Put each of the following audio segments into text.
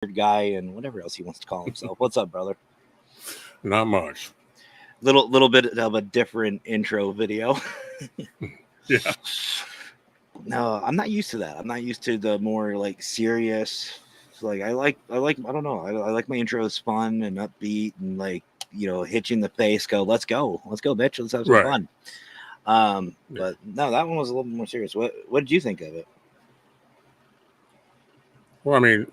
guy and whatever else he wants to call himself. What's up, brother? Not much. Little bit of a different intro video. Yeah. No, I'm not used to that. I'm not used to the more like serious. Like I don't know. I like my intros fun and upbeat and like hit you in the face. Let's go, bitch. Let's have some Right. fun. Yeah. But no, that one was a little bit more serious. What did you think of it? Well, I mean,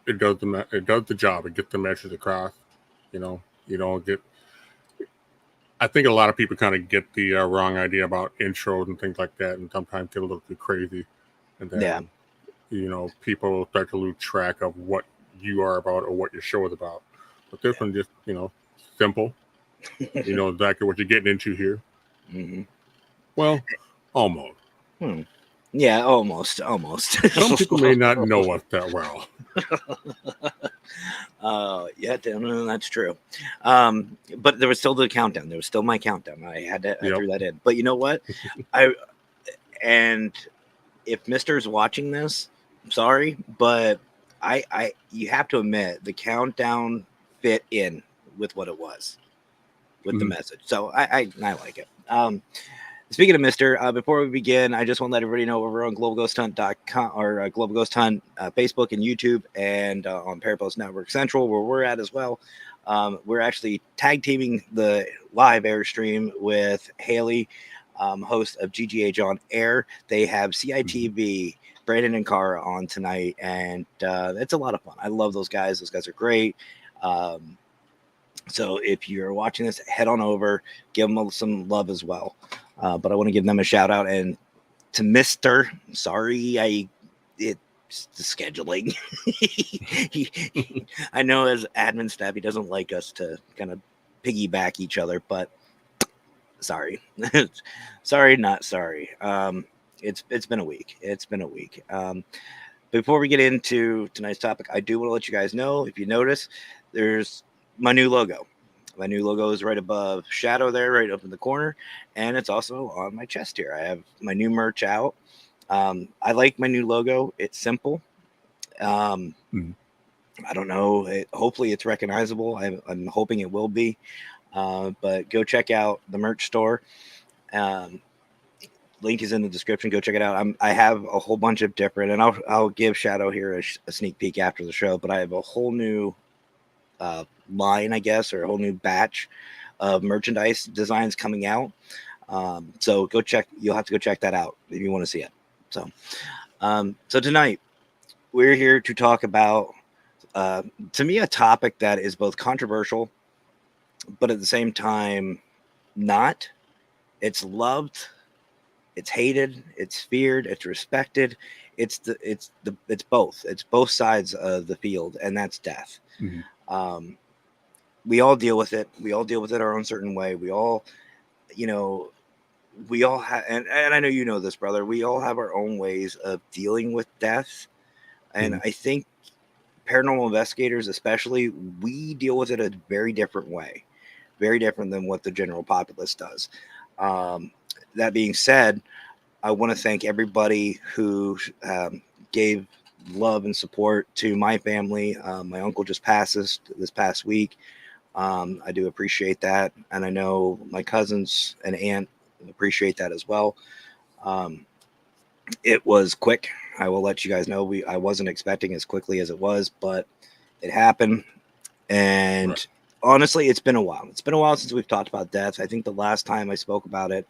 it does the job. It gets the message across. You don't get. I think a lot of people kind of get the wrong idea about intros and things like that, and sometimes get a little too crazy, and Yeah. then people start to lose track of what you are about or what your show is about. But this one just simple. You know exactly what you're getting into here. Mm-hmm. Well, almost. Yeah, almost. Some people may not know us that well. Yeah, that's true. But there was still the countdown. There was still my countdown. I threw that in. But you know what? And if Mister's watching this, I'm sorry, but you have to admit the countdown fit in with what it was, with the message. So I like it. Speaking of Mister, before we begin, I just want to let everybody know over on globalghosthunt.com or Global Ghost Hunt Facebook and YouTube and on Parapost Network Central, where we're at as well. We're actually tag teaming the live airstream with Haley, host of GGH on Air. They have CITV, Brandon and Cara on tonight, and it's a lot of fun. I love those guys. Those guys are great. So if you're watching this, head on over, give them some love as well. But I want to give them a shout out and to Mister. Sorry, it's the scheduling. I know as admin staff, he doesn't like us to kind of piggyback each other, but sorry, sorry, not sorry. It's been a week. Before we get into tonight's topic, I do want to let you guys know, if you notice, there's my new logo. My new logo is right above Shadow there, right up in the corner. And it's also on my chest here. I have my new merch out. I like my new logo. It's simple. I don't know. Hopefully it's recognizable. I'm hoping it will be. But go check out the merch store. Link is in the description. Go check it out. I have a whole bunch of different, and I'll give Shadow here a sneak peek after the show. But I have a whole new line, I guess, or a whole new batch of merchandise designs coming out. So go check. You'll have to go check that out if you want to see it. So tonight we're here to talk about, to me, a topic that is both controversial, but at the same time not. It's loved, it's hated, it's feared, it's respected. It's both. It's both sides of the field, and that's death. We all deal with it. We all deal with it our own certain way. We all have, and I know you know this, brother. We all have our own ways of dealing with death, and I think paranormal investigators, especially, we deal with it a very different way, very different than what the general populace does. That being said, I want to thank everybody who gave love and support to my family. My uncle just passed this past week. I do appreciate that, and I know my cousins and aunt appreciate that as well. It was quick. I will let you guys know. I wasn't expecting as quickly as it was, but it happened. And honestly, it's been a while. It's been a while since we've talked about death. I think the last time I spoke about it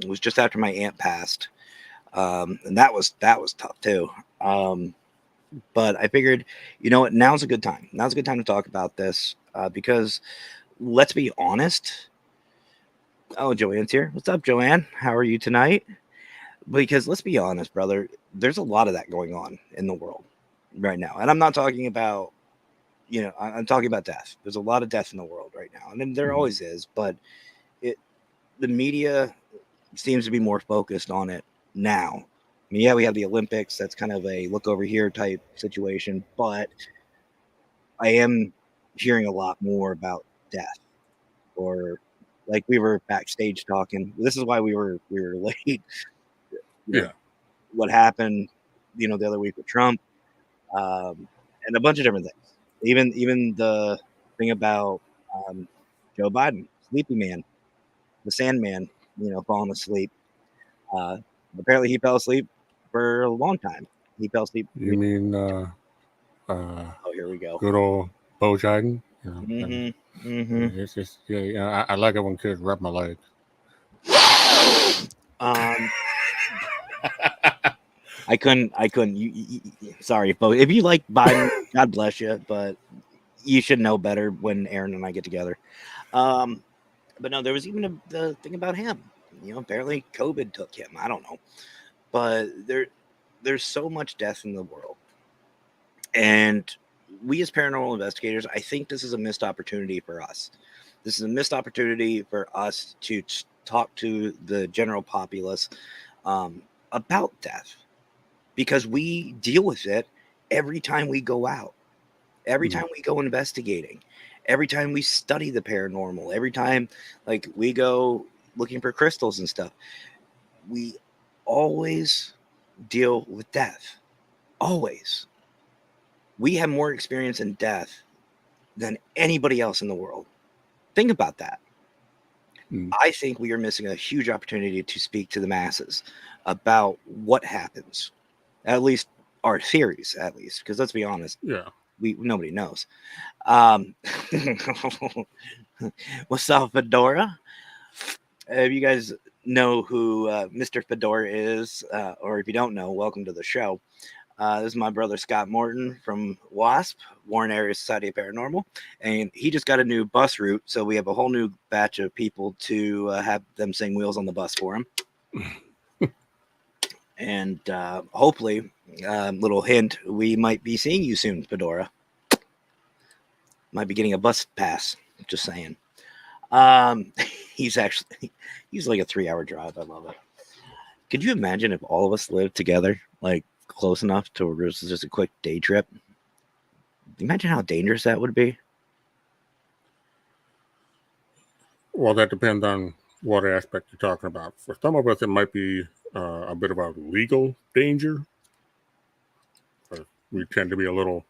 was just after my aunt passed, and that was tough too. But I figured, you know what? Now's a good time. Now's a good time to talk about this because let's be honest. Oh, Joanne's here. What's up, Joanne? How are you tonight? Because let's be honest, brother, there's a lot of that going on in the world right now. And I'm not talking about, I'm talking about death. There's a lot of death in the world right now. And there always is, but the media seems to be more focused on it now. I mean, yeah, we have the Olympics. That's kind of a look over here type situation, but I am hearing a lot more about death, or like we were backstage talking. This is why we were late. Yeah. What happened, the other week with Trump. and a bunch of different things. Even the thing about Joe Biden, Sleepy Man, the Sandman, falling asleep. Uh, Apparently, he fell asleep for a long time. He fell asleep. You mean Oh, here we go. good old Bo Jiden? You know, and it's just I like it when kids rub my legs. Um, I couldn't. Sorry, folks. If you like Biden, God bless you, but you should know better when Aaron and I get together. But no, there was even the thing about him. Apparently COVID took him. I don't know, but there's so much death in the world, and we as paranormal investigators, I think this is a missed opportunity for us. This is a missed opportunity for us to talk to the general populace about death, because we deal with it every time we go out, every time we go investigating, every time we study the paranormal, every time like we go looking for crystals and stuff. We always deal with death. Always. We have more experience in death than anybody else in the world. Think about that. I think we are missing a huge opportunity to speak to the masses about what happens. At least our theories, because let's be honest, nobody knows. What's up, Fedora? If you guys know who Mr. Fedora is, or if you don't know, welcome to the show. This is my brother Scott Morton from WASP, Warren Area Society of Paranormal, and he just got a new bus route, so we have a whole new batch of people to have them sing Wheels on the Bus for him. And hopefully, little hint, we might be seeing you soon, Fedora. Might be getting a bus pass, just saying. He's like a 3-hour drive. I love it. Could you imagine if all of us lived together, like close enough to where it was just a quick day trip? Imagine how dangerous that would be. Well, that depends on what aspect you're talking about. For some of us, it might be a bit of a legal danger. We tend to be a little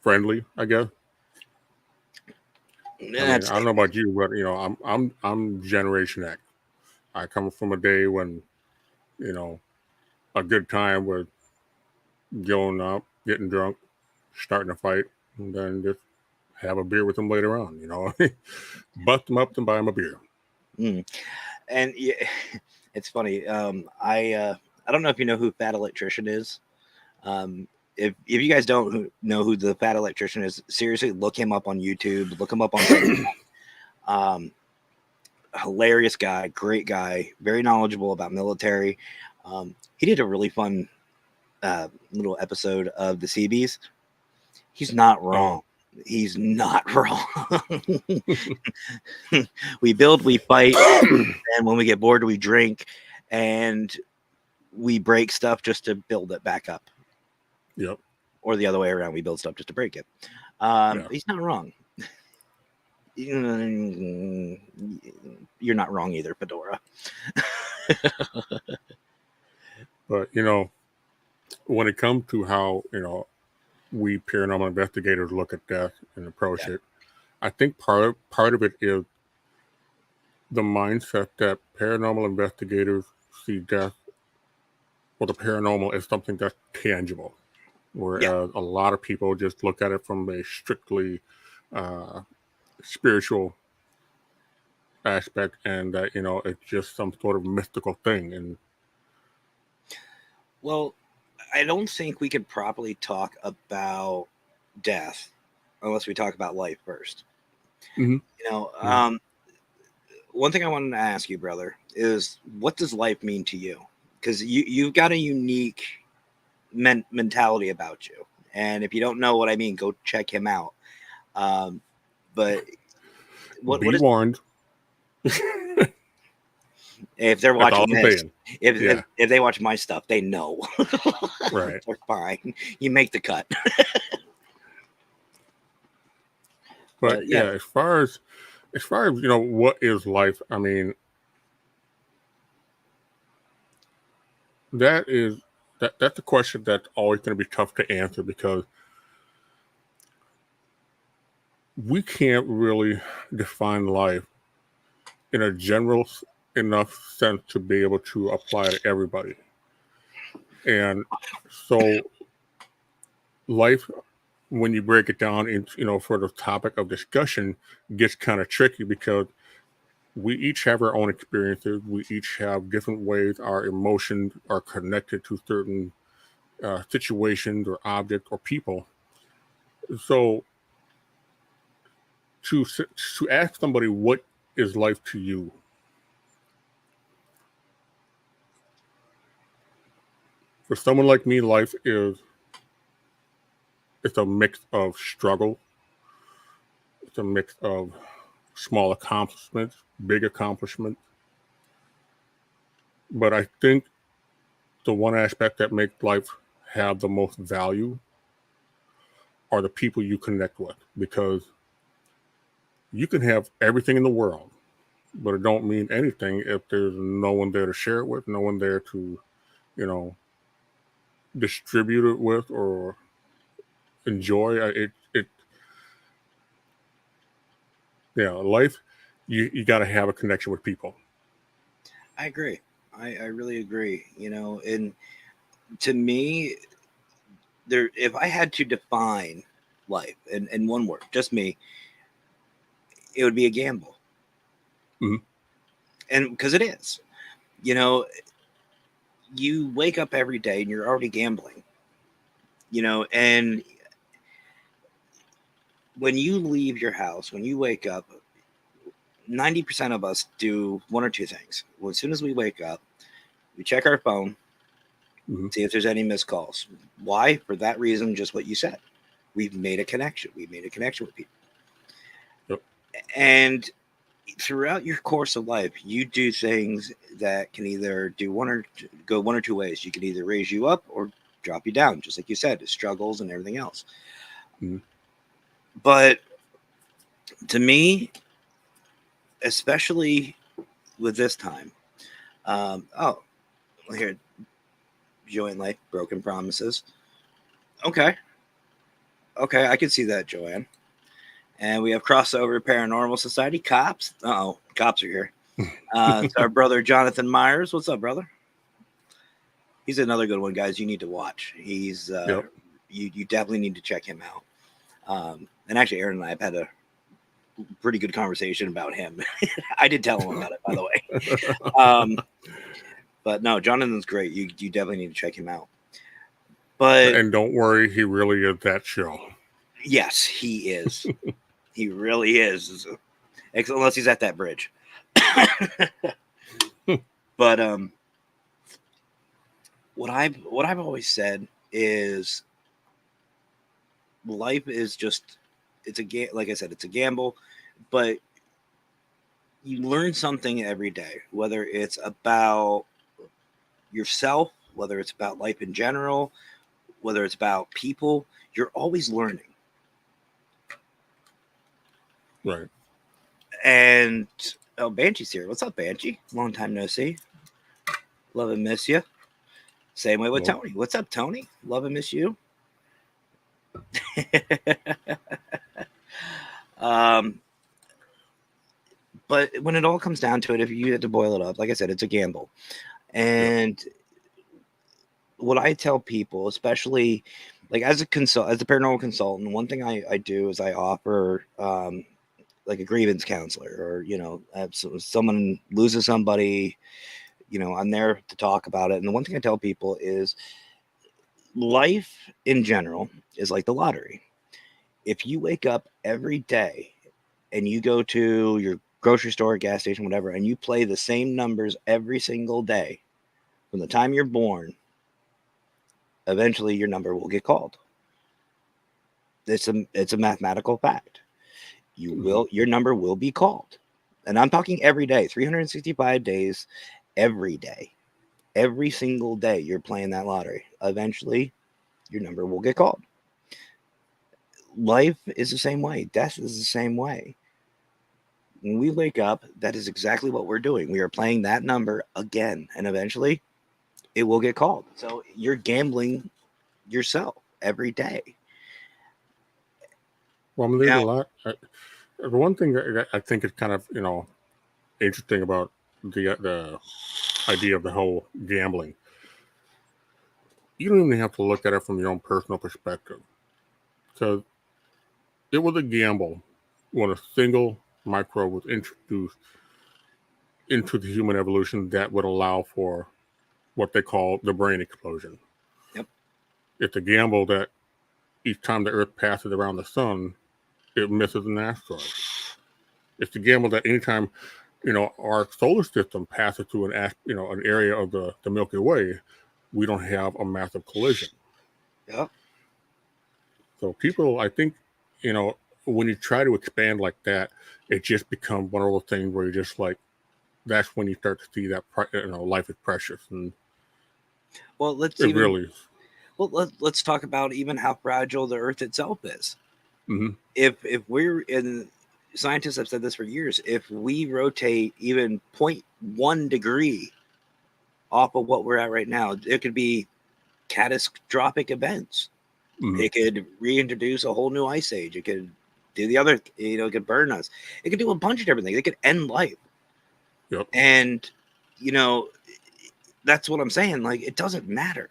friendly, I guess. I don't know about you, but I'm Generation X. I come from a day when a good time was going up, getting drunk, starting a fight, and then just have a beer with them later on. Bust them up and buy them a beer. And it's funny. I don't know if you know who Fat Electrician is. If you guys don't know who the Fat Electrician is, seriously, look him up on YouTube. Look him up on hilarious guy, great guy, very knowledgeable about military. He did a really fun little episode of the Seabees. He's not wrong. He's not wrong. We build, we fight, and when we get bored, we drink, and we break stuff just to build it back up. Yep. Or the other way around, we build stuff just to break it. He's not wrong. You're not wrong either, Fedora. But when it comes to how we paranormal investigators look at death and approach it, I think part of it is the mindset that paranormal investigators see death or the paranormal as something that's tangible, whereas a lot of people just look at it from a strictly spiritual aspect, and that it's just some sort of mystical thing. And well, I don't think we could properly talk about death unless we talk about life first. One thing I wanted to ask you, brother, is what does life mean to you? Because you've got a unique mentality about you, and if you don't know what I mean, go check him out. But what is warned? If they're watching this, if they watch my stuff, they know. Right. They're fine. You make the cut. But as far as what is life? I mean, that is that's a question that's always going to be tough to answer because we can't really define life in a general enough sense to be able to apply to everybody. And so life, when you break it down into, for the topic of discussion, gets kind of tricky because we each have our own experiences. We each have different ways our emotions are connected to certain situations or objects or people. So to ask somebody what is life to you, for someone like me, life is it's a mix of struggle. It's a mix of small accomplishments, big accomplishments. But I think the one aspect that makes life have the most value are the people you connect with, because you can have everything in the world, but it don't mean anything if there's no one there to share it with, no one there to, you know, distribute it with or enjoy it. Life, you got to have a connection with people. I agree. I really agree. And to me, if I had to define life in one word, just me, it would be a gamble. Mhm. And because it is, you know, you wake up every day and you're already gambling, and when you leave your house, when you wake up, 90% of us do one or two things. Well, as soon as we wake up, we check our phone, Mhm. see if there's any missed calls. Why? For that reason, just what you said. We've made a connection. We've made a connection with people. Yep. And throughout your course of life, you do things that can either go one or two ways. You can either raise you up or drop you down, just like you said, struggles and everything else. Mhm. But to me, especially with this time, oh, here, joy in life, broken promises. Okay, I can see that, Joanne. And we have crossover paranormal society cops. Oh, cops are here. It's our brother Jonathan Myers. What's up, brother? He's another good one, guys. You need to watch. He's Yep. you definitely need to check him out. And actually, Aaron and I have had a pretty good conversation about him. I did tell him about it, by the way. But no, Jonathan's great. You definitely need to check him out. But And don't worry, he really is that show. yes, he is. He really is. Unless he's at that bridge. But what I've always said is life is just it's a like I said, it's a gamble, but you learn something every day, whether it's about yourself, whether it's about life in general, whether it's about people, you're always learning. Right. And oh, Banshee's here. What's up, Banshee? Long time no see. Love and miss you. Same way with Well, Tony. What's up, Tony? Love and miss you. um, but when it all comes down to it, if you had to boil it up, like I said, it's a gamble. And what I tell people, especially like as a paranormal consultant, one thing I do is I offer like a grievance counselor, or someone loses somebody, I'm there to talk about it. And the one thing I tell people is life in general is like the lottery. If you wake up every day and you go to your grocery store, gas station, whatever, and you play the same numbers every single day from the time you're born, eventually your number will get called. It's a mathematical fact. Your number will be called. And I'm talking every day, 365 days, every day. Every single day you're playing that lottery. Eventually your number will get called. Life is the same way. Death is the same way. When we wake up, that is exactly what we're doing. We are playing that number again. And eventually it will get called. So you're gambling yourself every day. Well, I mean, there's a Now, lot. The one thing that I think is kind of interesting about the idea of the whole gambling, you don't even have to look at it from your own personal perspective, because it was a gamble when a single microbe was introduced into the human evolution that would allow for what they call the brain explosion. yep. It's a gamble that each time the Earth passes around the sun, it misses an asteroid. It's a gamble that anytime our solar system passes through an area of the Milky Way, we don't have a massive collision. Yep. So people, I think, when you try to expand like that, it just becomes one of those things where you're just like, that's when you start to see that life is precious, and Well, it really is. let's talk about even how fragile the Earth itself is. Mm-hmm. If we're in scientists have said this for years, if we rotate even 0.1 degree off of what we're at right now, it could be catastrophic events. Mm-hmm. It could reintroduce a whole new ice age. It could do the other, it could burn us. It could do a bunch of different things. It could end life. Yep. And, that's what I'm saying. Like, it doesn't matter.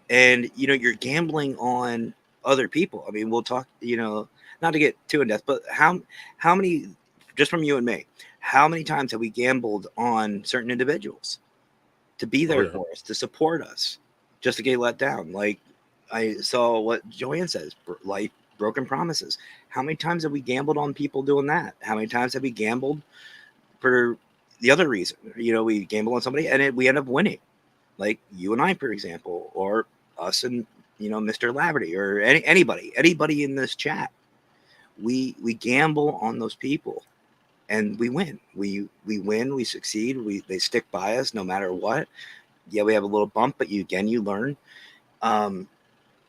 And, you're gambling on other people. I mean, we'll talk, not to get too in depth, but how many, just from you and me, how many times have we gambled on certain individuals to be there for us, to support us, just to get let down? Like, I saw what Joanne says, life, broken promises. How many times have we gambled on people doing that? How many times have we gambled for the other reason? We gamble on somebody and we end up winning, like you and I, for example, or us and Mr. Laverty, or anybody in this chat. We gamble on those people, and we win. We win. We succeed. They stick by us no matter what. Yeah, we have a little bump, but you learn.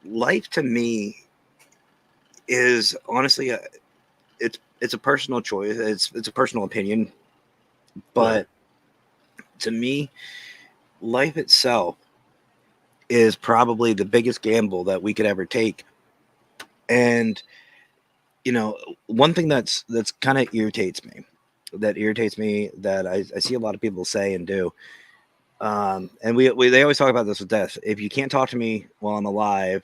Life to me is honestly it's a personal choice. It's a personal opinion, but to me, life itself is probably the biggest gamble that we could ever take. And one thing that's kind of irritates me, that I see a lot of people say and do, and they always talk about this with death. If you can't talk to me while I'm alive,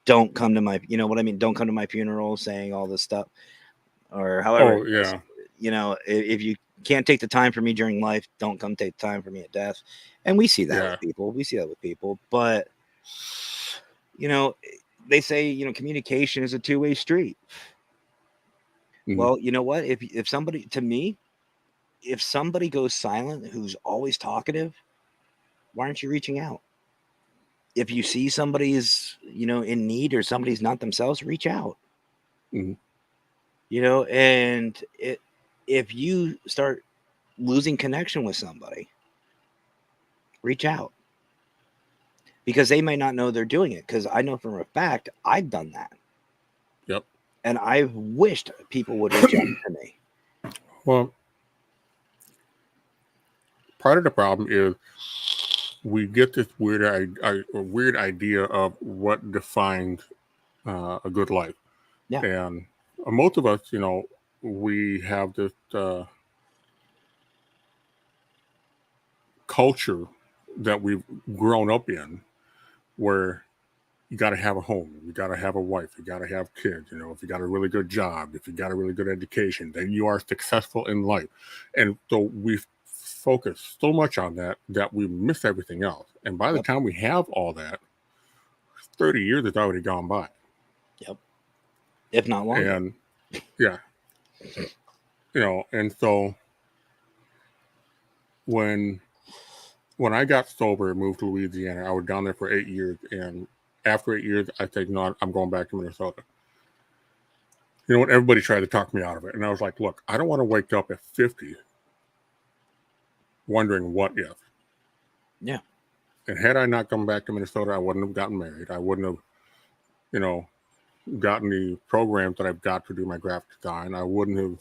don't come to my, what I mean, don't come to my funeral, saying all this stuff, or however. Oh yeah. If you can't take the time for me during life, don't come take the time for me at death. And we see that with people. But they say communication is a two-way street. Mm-hmm. Well, you know what? If somebody, to me, if somebody goes silent who's always talkative, why aren't you reaching out? If you see somebody's in need, or somebody's not themselves, reach out. Mm-hmm. And if you start losing connection with somebody, reach out, because they may not know they're doing it. Because I know for a fact I've done that. Yep. And I've wished people would reach out to me. Well, part of the problem is we get this weird idea of what defines a good life. Yeah. And most of us, we have this culture that we've grown up in, where you got to have a home, you got to have a wife, you got to have kids. If you got a really good job, if you got a really good education, then you are successful in life. And so we focus so much on that we miss everything else. And by the time we have all that, 30 years has already gone by. Yep. If not longer. And yeah. And so when I got sober and moved to Louisiana, I was down there for 8 years. And after 8 years, I said, no, I'm going back to Minnesota. You know what? Everybody tried to talk me out of it. And I was like, look, I don't want to wake up at 50 wondering what if. Yeah. And had I not come back to Minnesota, I wouldn't have gotten married. I wouldn't have, gotten the programs that I've got to do my graphic design. I wouldn't have,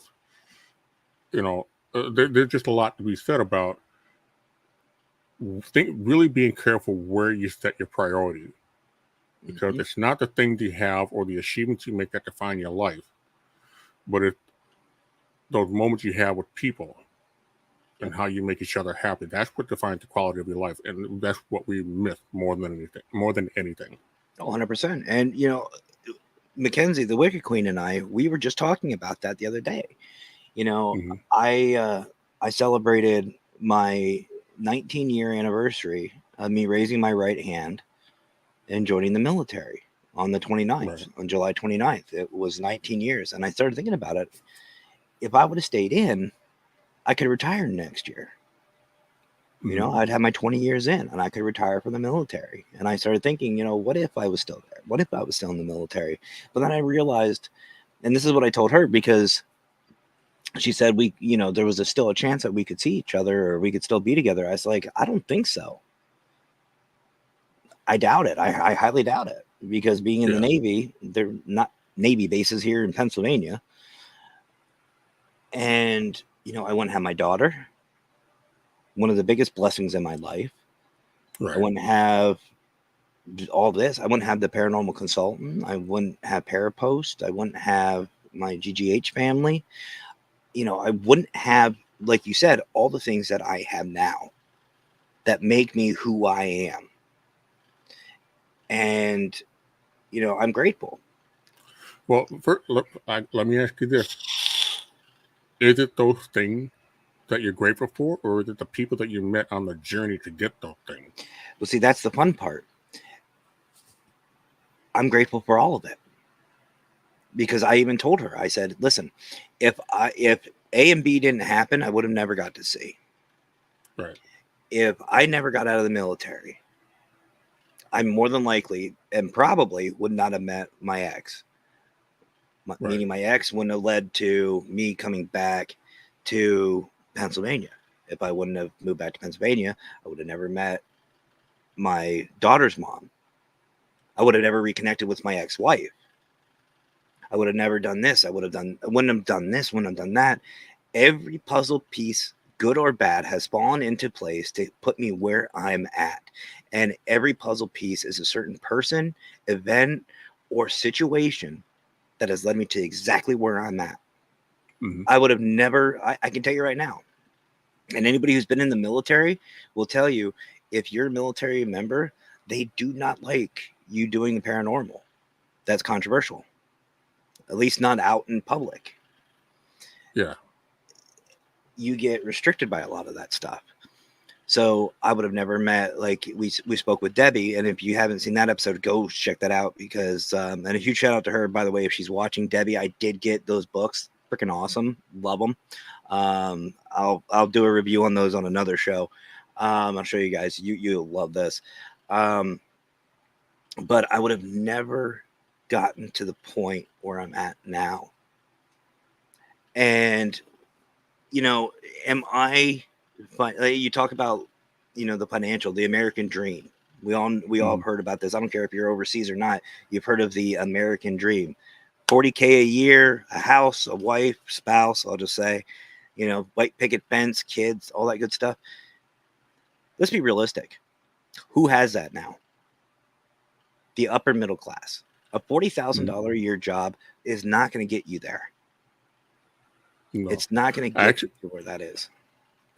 there's just a lot to be said about really being careful where you set your priority, because Mhm. it's not the things you have or the achievements you make that define your life, but it's those moments you have with people and Yep. how you make each other happy. That's what defines the quality of your life, and that's what we miss more than anything. More than anything. 100%. And Mackenzie, the Wicked Queen, and we were just talking about that the other day. You know, Mm-hmm. I celebrated my 19-year anniversary of me raising my right hand and joining the military on the 29th, Right. on July 29th. It was 19 years. And I started thinking about it. If I would have stayed in, I could retire next year. Mm-hmm. I'd have my 20 years in and I could retire from the military. And I started thinking, what if I was still there? What if I was still in the military? But then I realized, and this is what I told her, because she said there was still a chance that we could see each other or we could still be together. I was like, I don't think so. I doubt it. I highly doubt it, because being in the Yeah. Navy, they're not Navy bases here in Pennsylvania. And, I wouldn't have my daughter, one of the biggest blessings in my life. I Right. wouldn't have all this. I wouldn't have the paranormal consultant. I wouldn't have Parapost. I wouldn't have my GGH family. I wouldn't have, like you said, all the things that I have now that make me who I am. And, I'm grateful. Well, let me ask you this: is it those things that you're grateful for, or is it the people that you met on the journey to get those things? Well, see, that's the fun part. I'm grateful for all of it, because I even told her, I said, listen, if A and B didn't happen, I would have never got to C. Right. If I never got out of the military, I more than likely and probably would not have met my ex. Right. Meaning my ex wouldn't have led to me coming back to Pennsylvania. If I wouldn't have moved back to Pennsylvania, I would have never met my daughter's mom. I would have never reconnected with my ex-wife. I would have never done this. I wouldn't have done this, wouldn't have done that. Every puzzle piece, good or bad, has fallen into place to put me where I'm at. And every puzzle piece is a certain person, event, or situation that has led me to exactly where I'm at. Mm-hmm. I would have never, I can tell you right now, and anybody who's been in the military will tell you, if you're a military member, they do not like you doing the paranormal. That's controversial, at least not out in public. Yeah. You get restricted by a lot of that stuff. So I would have never met, like we spoke with Debbie, and if you haven't seen that episode, go check that out, because and a huge shout out to her, by the way, if she's watching. Debbie, I did get those books, freaking awesome, love them. I'll do a review on those on another show. I'll show you guys. You'll love this. But I would have never gotten to the point where I'm at now. And am I? You talk about the financial, the American dream. We all Mm-hmm. have heard about this. I don't care if you're overseas or not. You've heard of the American dream. 40K a year, a house, a wife, spouse. I'll just say, white picket fence, kids, all that good stuff. Let's be realistic. Who has that now? The upper middle class. A Mm-hmm. $40,000 a year job is not going to get you there. No. It's not going to get you Actually, to where that is.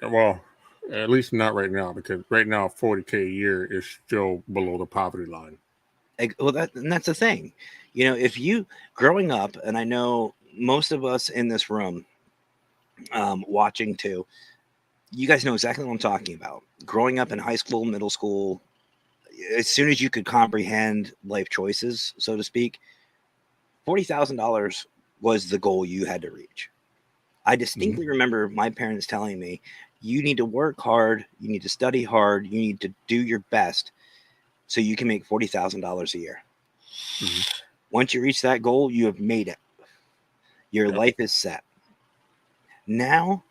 well, at least not right now, because right now 40K a year is still below the poverty line. Well, that's the thing. If you growing up, and I know most of us in this room, watching too, you guys know exactly what I'm talking about. Growing up in high school, middle school, as soon as you could comprehend life choices, so to speak, $40,000 was the goal you had to reach. I Mm-hmm. distinctly remember my parents telling me, you need to work hard, you need to study hard, you need to do your best so you can make $40,000 a year. Mm-hmm. Once you reach that goal, you have made it. Your Yep. life is set. Now,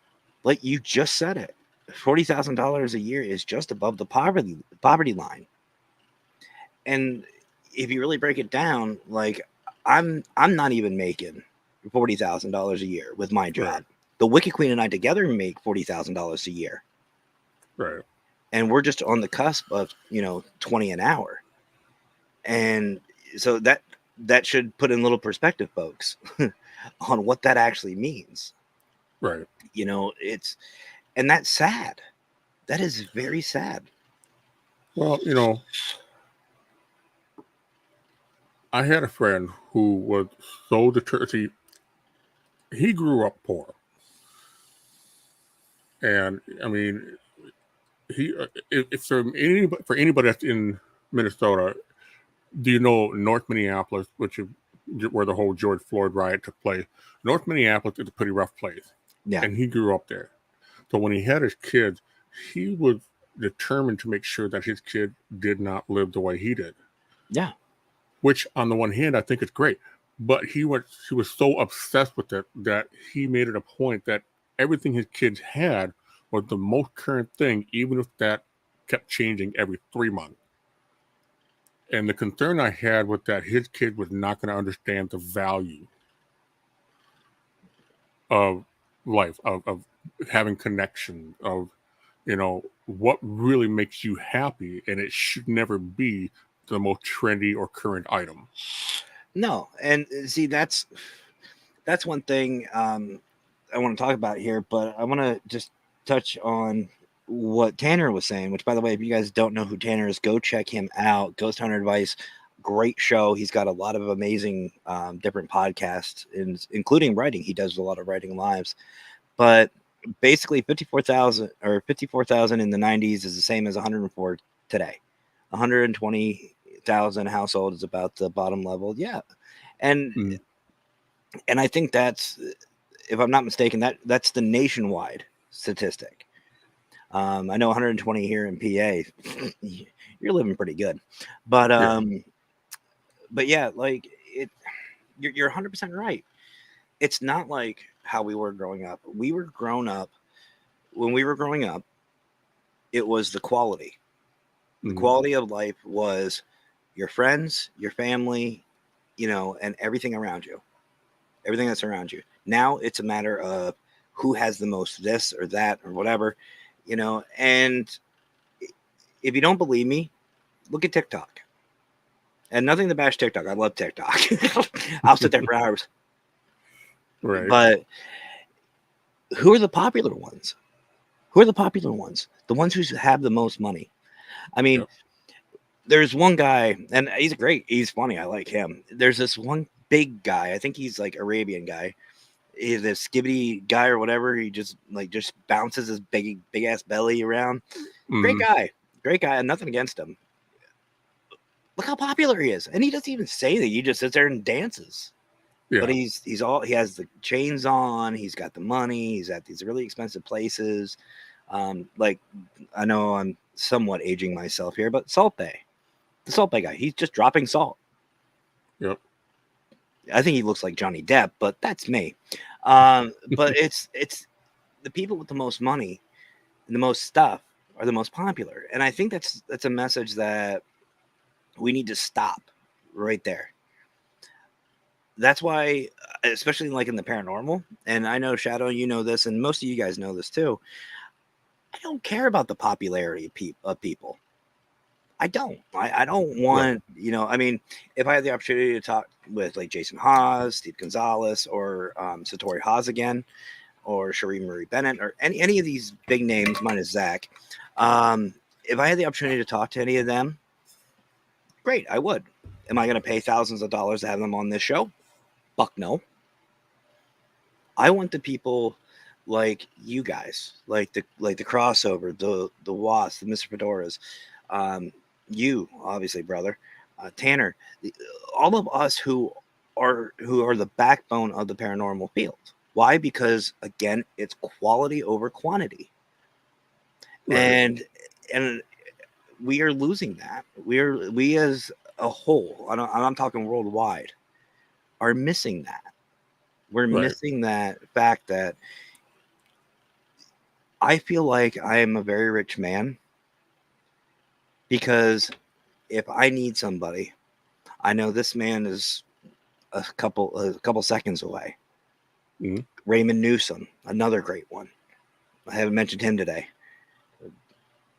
like you just said it, $40,000 a year is just above the poverty line. And if you really break it down, like I'm not even making $40,000 a year with my job. Right. The Wicked Queen and I together make $40,000 a year. Right. and we're just on the cusp of 20 an hour. And so that should put in little perspective, folks, on what that actually means. Right. It's and that's sad. That is very sad. Well, I had a friend who was so determined. See, he grew up poor, and I mean, he if for anybody that's in Minnesota, do you know North Minneapolis, which is where the whole George Floyd riot took place? North Minneapolis is a pretty rough place, Yeah. and he grew up there. So when he had his kids, he was determined to make sure that his kid did not live the way he did. Yeah. Which, on the one hand, I think is great, but he was so obsessed with it that he made it a point that everything his kids had was the most current thing, even if that kept changing every 3 months. And the concern I had was that his kid was not going to understand the value of life, of having connection, of what really makes you happy, and it should never be the most trendy or current item. No, and see, that's one thing I want to talk about here, but I want to just touch on what Tanner was saying, which, by the way, if you guys don't know who Tanner is, go check him out. Ghost Hunter Advice, great show. He's got a lot of amazing different podcasts, including writing. He does a lot of writing lives. But basically, 54,000 in the 90s is the same as 104 today. 120,000 households is about the bottom level. Yeah. And I think that's, if I'm not mistaken, that's the nationwide statistic. I know 120 here in PA, you're living pretty good, but yeah, like you're 100% right. It's not like how we were growing up. When we were growing up, it was the quality. The quality of life was your friends, your family, and everything around you, everything that's around you. Now it's a matter of who has the most this or that or whatever, and if you don't believe me, look at TikTok. And nothing to bash TikTok. I love TikTok. I'll sit there for hours. Right. But who are the popular ones? Who are the popular ones? The ones who have the most money. I mean, there's one guy, and he's funny. I like him. There's this one big guy. I think he's like Arabian guy. He's this skibbity guy or whatever. He just bounces his big ass belly around. Great guy. Nothing against him. Look how popular he is, and he doesn't even say that. He just sits there and dances. Yeah. But he has the chains on. He's got the money. He's at these really expensive places. Like, I know I'm somewhat aging myself here, but Salt Bay, the Salt Bay guy, he's just dropping salt. Yep. I think he looks like Johnny Depp, but that's me. But it's the people with the most money and the most stuff are the most popular, and I think that's a message that we need to stop right there. That's why, especially like in the paranormal, and I know Shadow, you know this, and most of you guys know this too. I don't care about the popularity of people. I don't. I don't want, I mean, if I had the opportunity to talk with like Jason Haas, Steve Gonzalez, or Satori Haas again, or Sheree Marie Bennett, or any of these big names, minus Zach, if I had the opportunity to talk to any of them, great, I would. Am I going to pay thousands of dollars to have them on this show? Fuck no. I want the people like you guys, like the crossover, the Wasp, the Mr. Fedoras, you obviously, brother, Tanner, all of us who are the backbone of the paranormal field. Why? Because again, it's quality over quantity, right. and we are losing that. We as a whole, I'm talking worldwide, are missing that. We're missing that fact that I feel like I am a very rich man because if I need somebody, I know this man is a couple seconds away. Raymond Newsom, another great one. I haven't mentioned him today.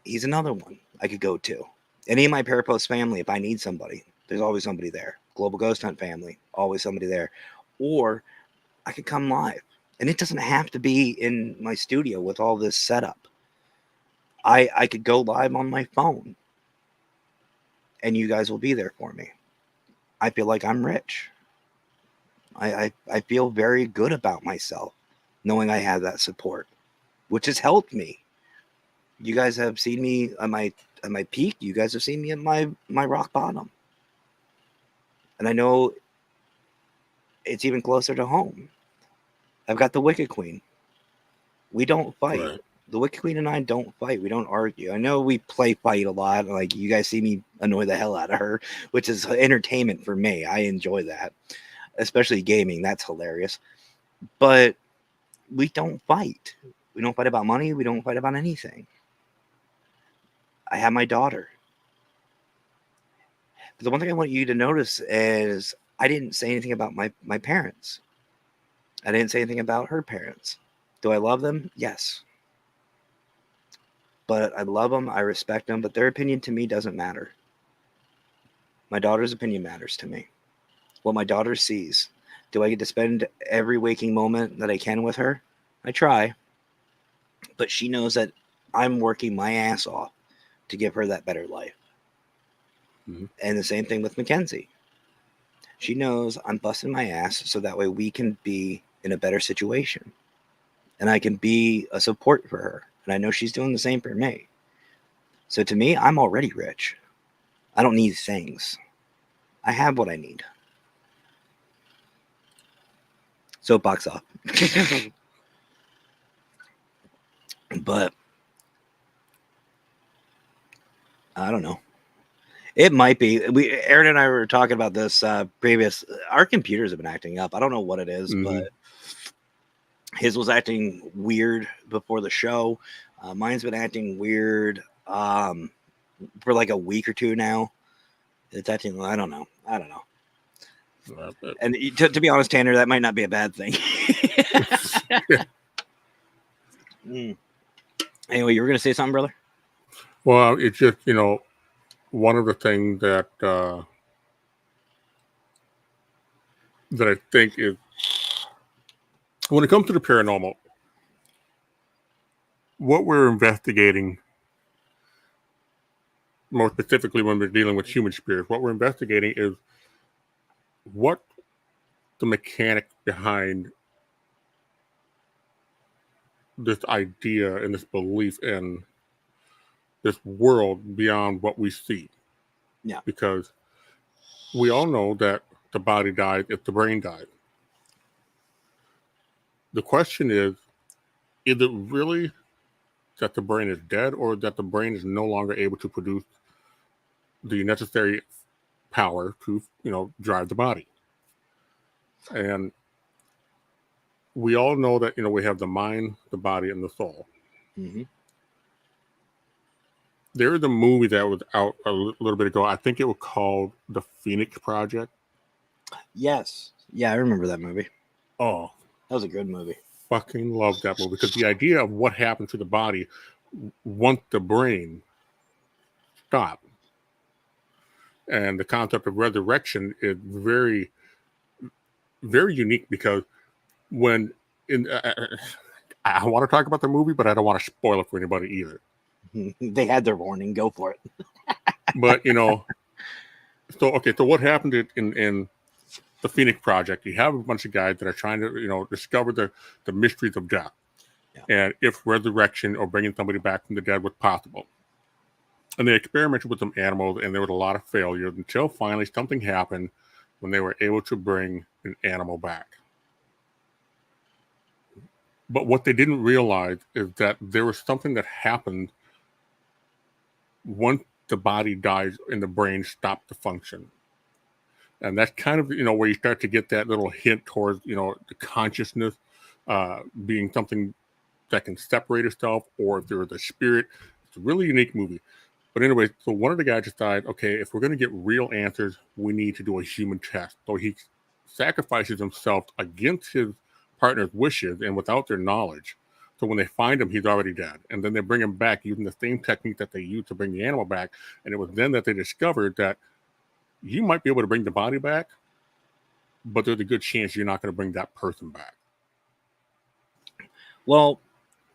He's another one I could go to. Any of my Parapost family, if I need somebody, there's always somebody there. Global Ghost Hunt family, always somebody there. Or I could come live. And it doesn't have to be in my studio with all this setup. I could go live on my phone and you guys will be there for me. I feel like I'm rich. I feel very good about myself knowing I have that support, which has helped me. You guys have seen me at my peak. You guys have seen me at my rock bottom. And I know it's even closer to home. I've got the Wicked Queen. We don't fight. Right. The Wicked Queen and I don't fight. We don't argue. I know we play fight a lot. Like you guys see me annoy the hell out of her, which is entertainment for me. I enjoy that, especially gaming. That's hilarious. But we don't fight. We don't fight about money. We don't fight about anything. I have my daughter. But the one thing I want you to notice is I didn't say anything about my parents. I didn't say anything about her parents. Do I love them? Yes. But I love them. I respect them. But their opinion to me doesn't matter. My daughter's opinion matters to me. What my daughter sees. Do I get to spend every waking moment that I can with her? I try. But she knows that I'm working my ass off to give her that better life. Mm-hmm. And the same thing with Mackenzie. She knows I'm busting my ass so that way we can be in a better situation. And I can be a support for her. And I know she's doing the same for me. So to me, I'm already rich. I don't need things. I have what I need. Soapbox off. But I don't know. It might be. Aaron and I were talking about this previous. Our computers have been acting up. I don't know what it is, Mm-hmm. but his was acting weird before the show. Mine's been acting weird for like a week or two now. It's acting. I don't know. And to be honest, Tanner, that might not be a bad thing. Anyway, you were going to say something, brother? Well, it's just, one of the things that that I think is when it comes to the paranormal, what we're investigating, more specifically when we're dealing with human spirits, what we're investigating is what the mechanic behind this idea and this belief in this world beyond what we see. Yeah. Because we all know that the body dies if the brain dies. The question is it really that the brain is dead or that the brain is no longer able to produce the necessary power to, drive the body? And we all know that, we have the mind, the body, and the soul. Mm-hmm. There is a movie that was out a little bit ago. I think it was called The Phoenix Project. Yes. Yeah, I remember that movie. Oh, that was a good movie. Fucking love that movie because the idea of what happened to the body once the brain stopped, and the concept of resurrection is very, very unique because when I want to talk about the movie, but I don't want to spoil it for anybody either. They had their warning. Go for it. But so what happened in the Phoenix Project? You have a bunch of guys that are trying to discover the mysteries of death, and if resurrection or bringing somebody back from the dead was possible. And they experimented with some animals, and there was a lot of failures until finally something happened when they were able to bring an animal back. But what they didn't realize is that there was something that happened once the body dies and the brain stopped to function. And that's kind of, where you start to get that little hint towards, the consciousness being something that can separate itself, or if there is a spirit. It's a really unique movie. But anyway, so one of the guys decided, okay, if we're going to get real answers, we need to do a human test. So he sacrifices himself against his partner's wishes and without their knowledge So when they find him, he's already dead. And then they bring him back using the same technique that they used to bring the animal back. And it was then that they discovered that you might be able to bring the body back, but there's a good chance you're not going to bring that person back. Well,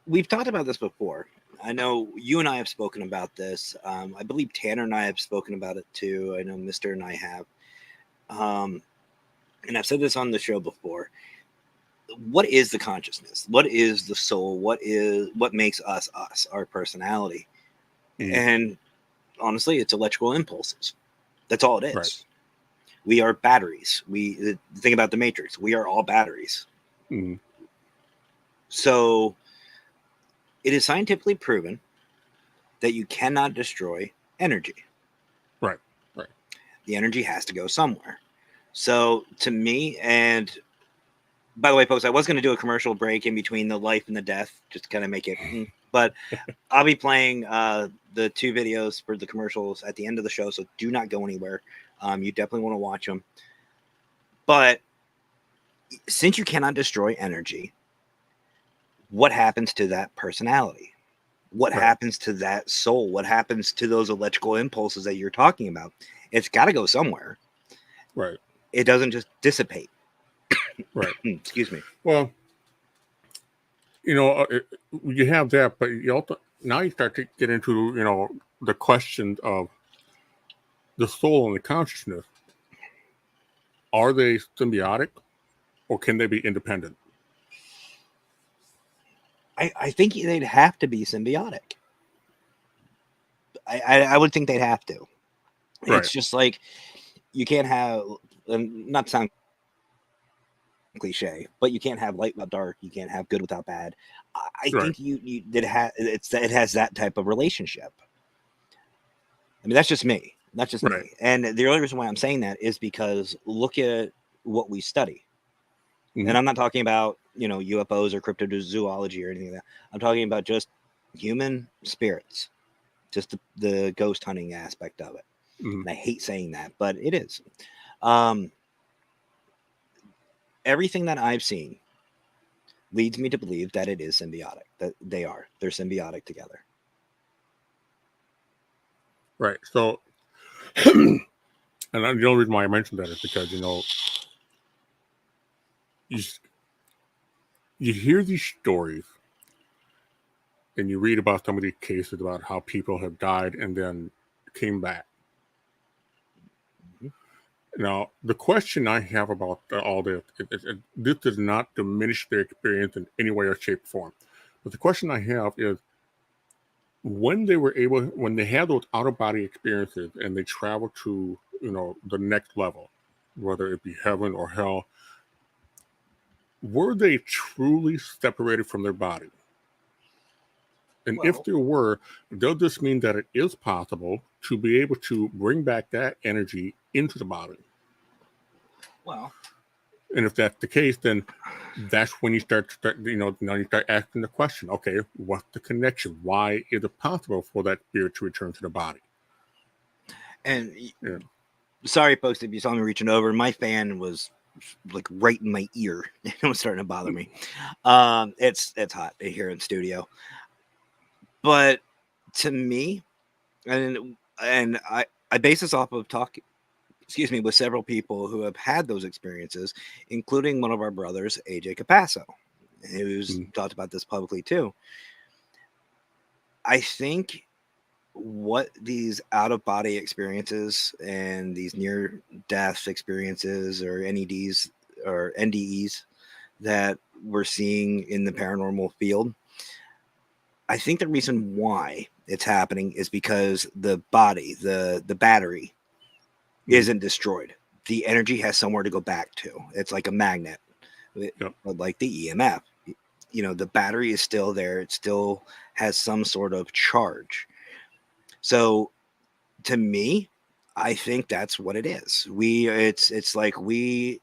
we've talked about this before. I know you and I have spoken about this. I believe Tanner and I have spoken about it too. I know Mr. and I have. And I've said this on the show before. What is the consciousness? What is the soul? What makes us us, our personality? And honestly, it's electrical impulses. That's all it is. Right. We are batteries. We think about the Matrix. We are all batteries. So it is scientifically proven that you cannot destroy energy. Right. The energy has to go somewhere. So to me, and by the way, folks, I was going to do a commercial break in between the life and the death, just to kind of make it, but I'll be playing the 2 videos for the commercials at the end of the show. So do not go anywhere. You definitely want to watch them. But since you cannot destroy energy, what happens to that personality? What happens to that soul? What happens to those electrical impulses that you're talking about? It's got to go somewhere. Right. It doesn't just dissipate. Right. Excuse me. Well, you have that, but you also now you start to get into the question of the soul and the consciousness. Are they symbiotic, or can they be independent? I think they'd have to be symbiotic. I would think they'd have to. Right. It's just like you can't have, not to sound cliche, but you can't have light without dark. You can't have good without bad. I think it has that type of relationship. I mean, that's just me. That's just me. And the only reason why I'm saying that is because look at what we study. And I'm not talking about, UFOs or cryptozoology or anything like that. I'm talking about just human spirits, just the ghost hunting aspect of it. And I hate saying that, but it is. Everything that I've seen leads me to believe that it is symbiotic, that they're symbiotic together. Right. So, and the only reason why I mentioned that is because, you hear these stories and you read about some of these cases about how people have died and then came back. Now, the question I have about all this, this does not diminish their experience in any way or shape or form. But the question I have is, when they have those out-of-body experiences and they travel to, the next level, whether it be heaven or hell, were they truly separated from their body? And if there were, does this mean that it is possible to be able to bring back that energy into the body? Well, and if that's the case, then that's when you start now you start asking the question, okay, what's the connection? Why is it possible for that spirit to return to the body? And sorry, folks, if you saw me reaching over, my fan was like right in my ear. It was starting to bother me. It's hot here in studio. But to me, and I base this off of talking, with several people who have had those experiences, including one of our brothers, AJ Capasso, who's talked about this publicly too. I think what these out-of-body experiences and these near-death experiences or NEDs or NDEs that we're seeing in the paranormal field, I think the reason why it's happening is because the body, the battery, isn't destroyed. The energy has somewhere to go back to. It's like a magnet, like the EMF. The battery is still there. It still has some sort of charge. So to me, I think that's what it is. It's like we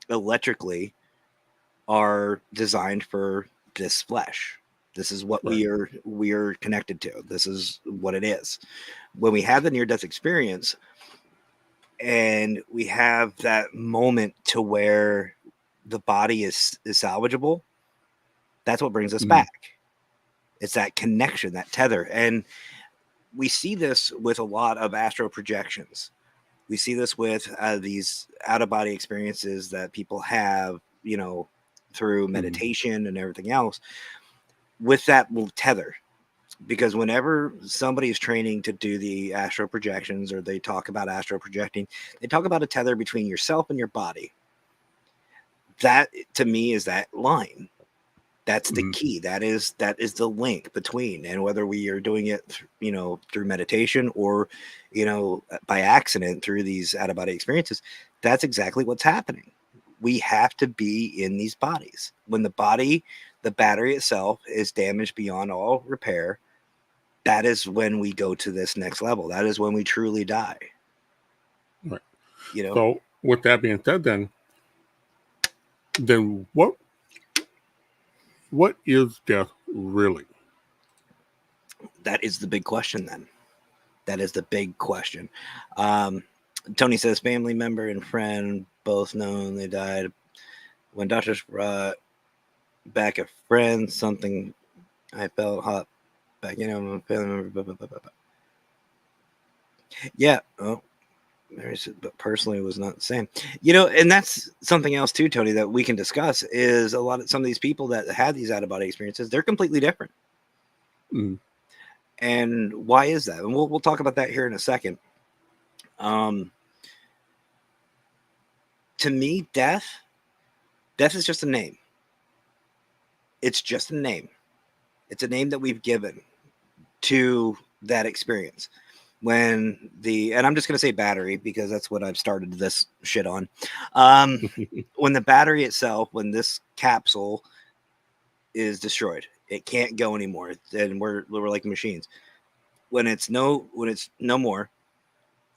electrically are designed for this flesh. This is what we are connected to. This is what it is. When we have the near-death experience and we have that moment to where the body is salvageable, that's what brings us back. It's that connection, that tether. And we see this with a lot of astral projections. We see this with these out of body experiences that people have, through meditation and everything else, with that little tether. Because whenever somebody is training to do the astral projections, or they talk about astral projecting, they talk about a tether between yourself and your body. That, to me, is that line. That's the key. That is the link between. And whether we are doing it, through meditation, or, by accident through these out of body experiences, that's exactly what's happening. We have to be in these bodies. When the battery itself is damaged beyond all repair, that is when we go to this next level. That is when we truly die. Right. So with that being said, then what is death really? That is the big question then. That is the big question. Tony says family member and friend both known they died. When doctors brought back a friend, something I felt hot back, family member. Blah, blah, blah, blah. Yeah. Oh, but personally it was not the same. And that's something else too, Tony, that we can discuss, is some of these people that had these out of body experiences, they're completely different. And why is that? And we'll talk about that here in a second. To me, death is just a name. It's just a name. It's a name that we've given to that experience. And I'm just going to say battery because that's what I've started this shit on. When the battery itself, when this capsule is destroyed, it can't go anymore. Then we're like machines. When it's no more,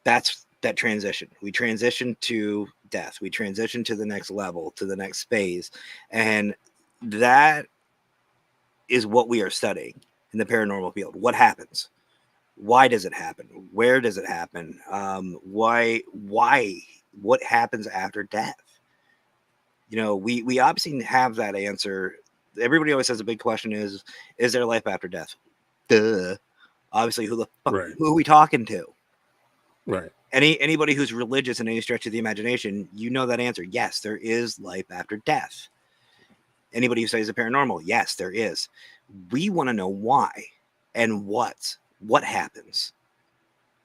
that's that transition. We transition to death. We transition to the next level, to the next phase. And that is what we are studying in the paranormal field. What happens? Why does it happen? Where does it happen? Why? What happens after death? We obviously have that answer. Everybody always says the big question is there life after death? Duh. Obviously, who the fuck, who are we talking to? Right. Anybody who's religious in any stretch of the imagination, that answer. Yes, there is life after death. Anybody who says the paranormal, yes, there is. We want to know why and what happens.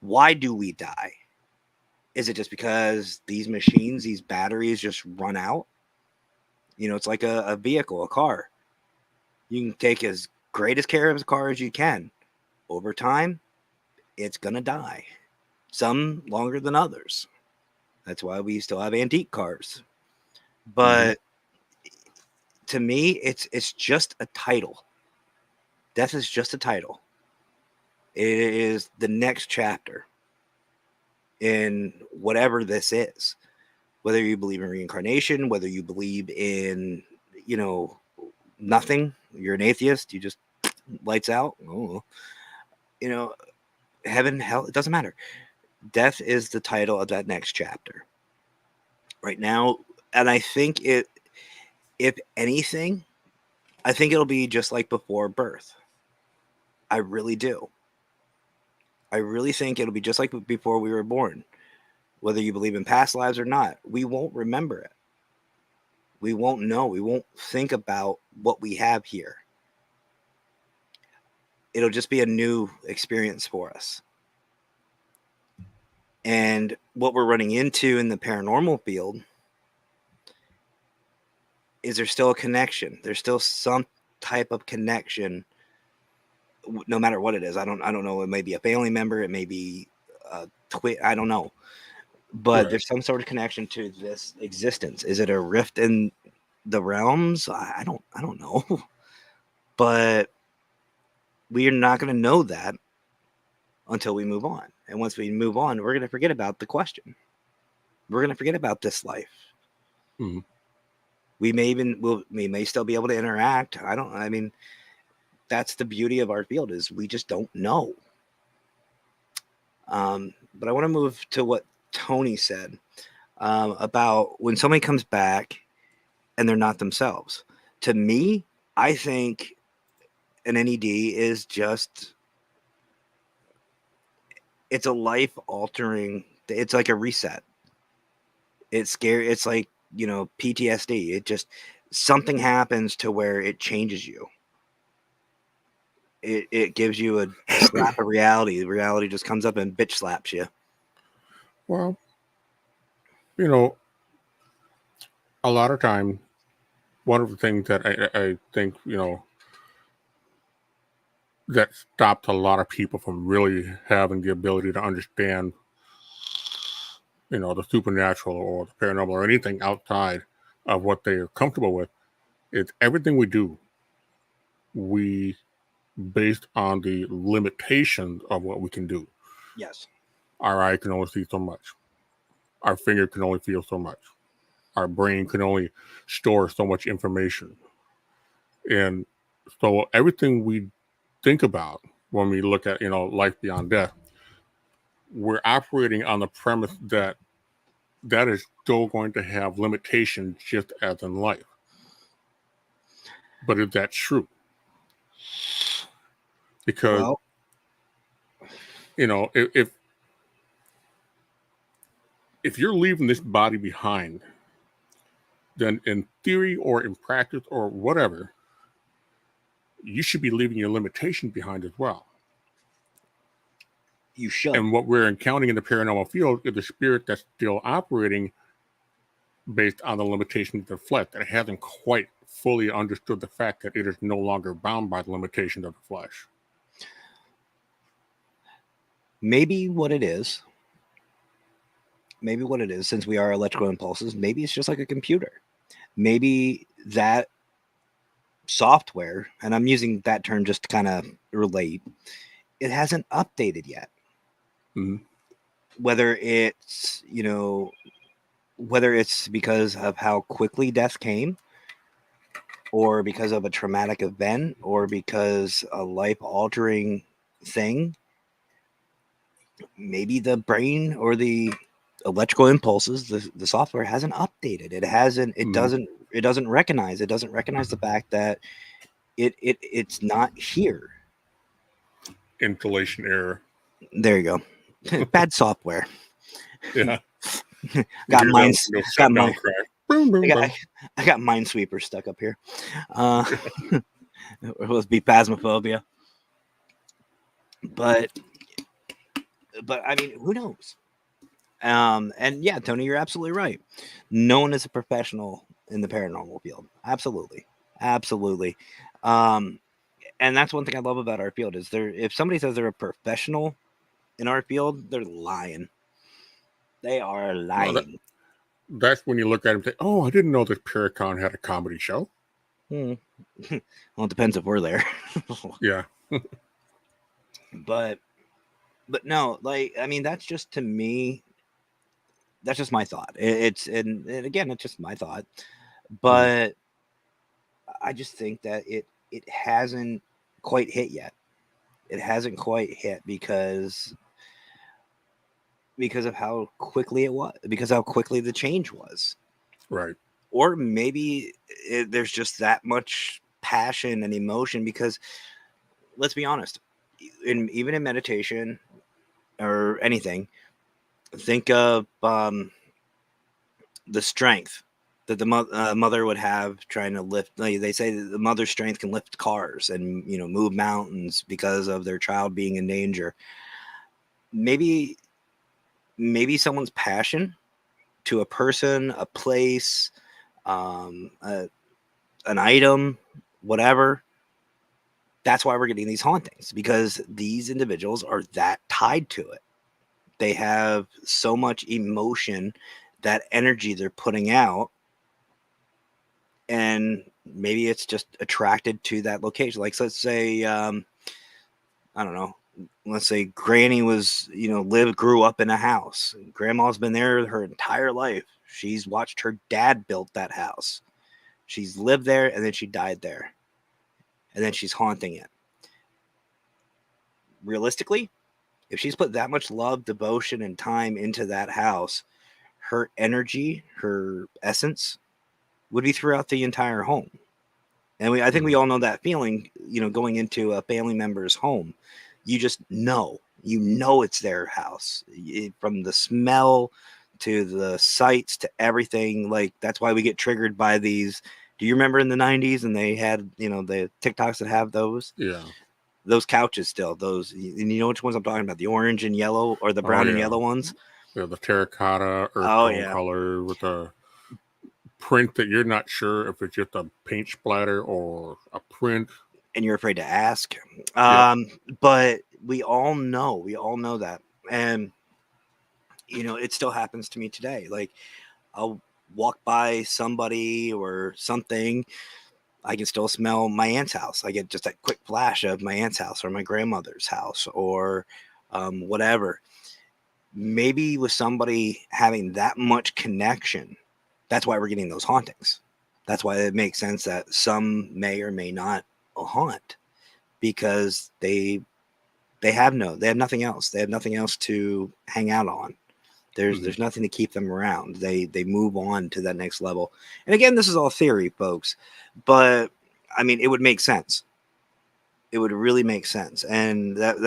Why do we die? Is it just because these machines, these batteries just run out? It's like a vehicle, a car. You can take as great as care of the car as you can. Over time, it's going to die. Some longer than others. That's why we still have antique cars. But to me, it's just a title. Death is just a title. It is the next chapter in whatever this is. Whether you believe in reincarnation, whether you believe in, nothing, you're an atheist, you just lights out. Oh, heaven, hell, it doesn't matter. Death is the title of that next chapter right now. And I think if anything, I think it'll be just like before birth. I really do. I really think it'll be just like before we were born. Whether you believe in past lives or not, we won't remember it. We won't know. We won't think about what we have here. It'll just be a new experience for us. And what we're running into in the paranormal field is there's still a connection. There's still some type of connection, no matter what it is. I don't know. It may be a family member. It may be a twin. I don't know. But there's some sort of connection to this existence. Is it a rift in the realms? I don't know. But we are not going to know that until we move on. And once we move on, we're going to forget about the question. We're going to forget about this life. We may still be able to interact. That's the beauty of our field, is we just don't know. But I want to move to what Tony said about when somebody comes back and they're not themselves. To me, I think an NED is just, it's a life altering, it's like a reset. It's scary. It's like, PTSD. It just, something happens to where it changes you. It gives you a slap of reality. Reality just comes up and bitch slaps you. Well, you know, a lot of time, one of the things that I think, that stopped a lot of people from really having the ability to understand, the supernatural or the paranormal or anything outside of what they are comfortable with, is everything we do, we based on the limitations of what we can do. Yes. Our eye can only see so much. Our finger can only feel so much. Our brain can only store so much information. And so everything we think about when we look at, life beyond death, we're operating on the premise that that is still going to have limitations just as in life. But is that true? Because, Well, if you're leaving this body behind, then in theory or in practice or whatever, you should be leaving your limitations behind as well. you should. And what we're encountering in the paranormal field is the spirit that's still operating based on the limitations of the flesh, that it hasn't quite fully understood the fact that it is no longer bound by the limitations of the flesh. Maybe what it is, since we are electrical impulses, maybe it's just like a computer. Maybe that software, and I'm using that term just to kind of relate, it hasn't updated yet. Mm-hmm. Whether it's, whether it's because of how quickly death came, or because of a traumatic event, or because a life altering thing, maybe the brain or the electrical impulses, the software hasn't updated. It doesn't recognize the fact that it's not here. Installation error. There you go. Bad software. Yeah. got mine got my boom, boom, boom. I got Minesweeper stuck up here. It was be Phasmophobia. But I mean, who knows? And yeah, Tony, you're absolutely right. No one is a professional in the paranormal field. Absolutely. And that's one thing I love about our field is if somebody says they're a professional in our field, they're lying. They are lying. That's when you look at them and say, "Oh, I didn't know that Paracon had a comedy show." Well, it depends if we're there. Yeah. But no, like, I mean, that's just, to me, that's just my thought. And again, it's just my thought. But I just think that it hasn't quite hit yet. It hasn't quite hit because of how quickly it was, because how quickly the change was. Right. Or maybe there's just that much passion and emotion, because let's be honest, even in meditation or anything, think of the strength that the mother would have trying to lift. Like, they say that the mother's strength can lift cars and move mountains because of their child being in danger. Maybe someone's passion to a person, a place, an item, whatever. That's why we're getting these hauntings, because these individuals are that tied to it. They have so much emotion, that energy they're putting out, and maybe it's just attracted to that location. Like, let's say, I don't know, let's say Granny was, grew up in a house. Grandma's been there her entire life. She's watched her dad build that house. She's lived there, and then she died there. And then she's haunting it. Realistically, if she's put that much love, devotion, and time into that house, her energy, her essence would be throughout the entire home. And I think Mhm. we all know that feeling, going into a family member's home. You just know, it's their house. From the smell to the sights to everything. Like, that's why we get triggered by these. Do you remember in the 90s and they had, the TikToks that have Yeah. those couches still, and you know which ones I'm talking about, the orange and yellow or the Oh brown and yeah. yellow ones? Yeah, the terracotta earth Oh tone yeah. color with a print that you're not sure if it's just a paint splatter or a print. And you're afraid to ask. Yep. But we all know that. And it still happens to me today. Like, I'll walk by somebody or something, I can still smell my aunt's house. I get just that quick flash of my aunt's house or my grandmother's house or whatever. Maybe with somebody having that much connection, that's why we're getting those hauntings. That's why it makes sense that some may or may not haunt, because they have nothing else. They have nothing else to hang out on. There's nothing to keep them around. They move on to that next level. And again, this is all theory, folks, but I mean, it would make sense. It would really make sense, and that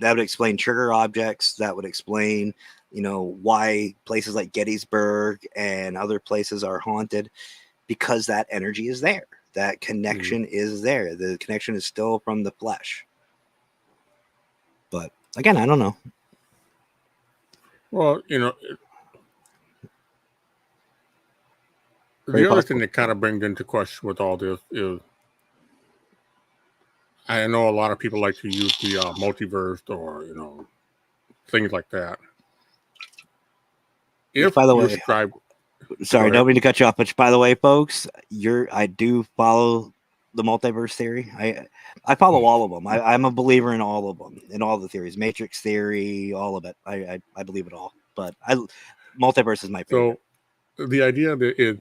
would explain trigger objects. That would explain, why places like Gettysburg and other places are haunted, because that energy is there. That Mhm. connection is there. The connection is still from the flesh. But again, I don't know. Well, Very the other thing possible. that kind of brings into question with all this is I know a lot of people like to use the multiverse or things like that. Which, If by the you way, ascribe, go sorry, ahead. don't mean to cut you off. But by the way, folks, I do follow the multiverse theory. I follow all of them. I'm a believer in all of them, in all the theories, Matrix theory, all of it. I believe it all. But multiverse is my favorite. So the idea that is,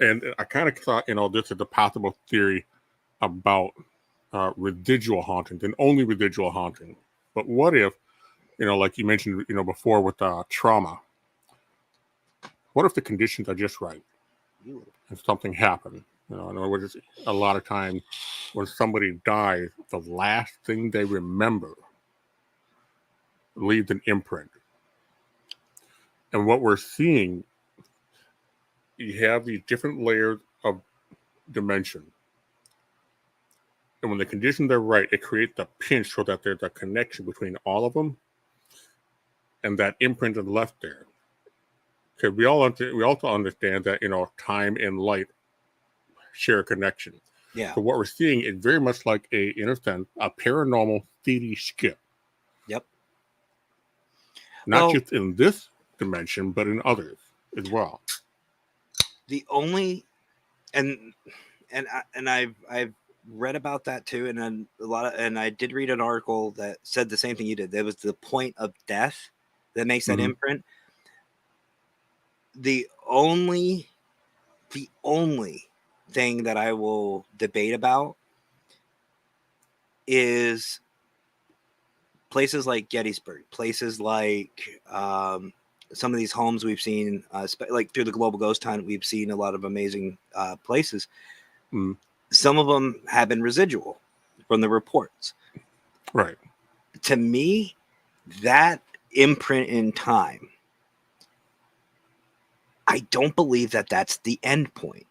and I kind of thought this is a possible theory about residual haunting and only residual haunting. But what if like you mentioned before with trauma? What if the conditions are just right and something happened? In other words, a lot of times when somebody dies, the last thing they remember leaves an imprint. And what we're seeing, you have these different layers of dimension. And when the conditions are right, it creates a pinch so that there's a connection between all of them, and that imprint is left there. Because we also understand that time and light share a connection. Yeah. So what we're seeing is very much like in a sense, a paranormal 3D skip, Yep. not Well, just in this dimension, but in others as well. the only and I've read about that too, and then and I did read an article that said the same thing you did. That was the point of death that makes that Mm-hmm. imprint. The only the only thing that I will debate about is places like Gettysburg, places like some of these homes we've seen, like through the Global Ghost Hunt, we've seen a lot of amazing places. Mm-hmm. Some of them have been residual from the reports. Right. To me, that imprint in time, I don't believe that that's the end point.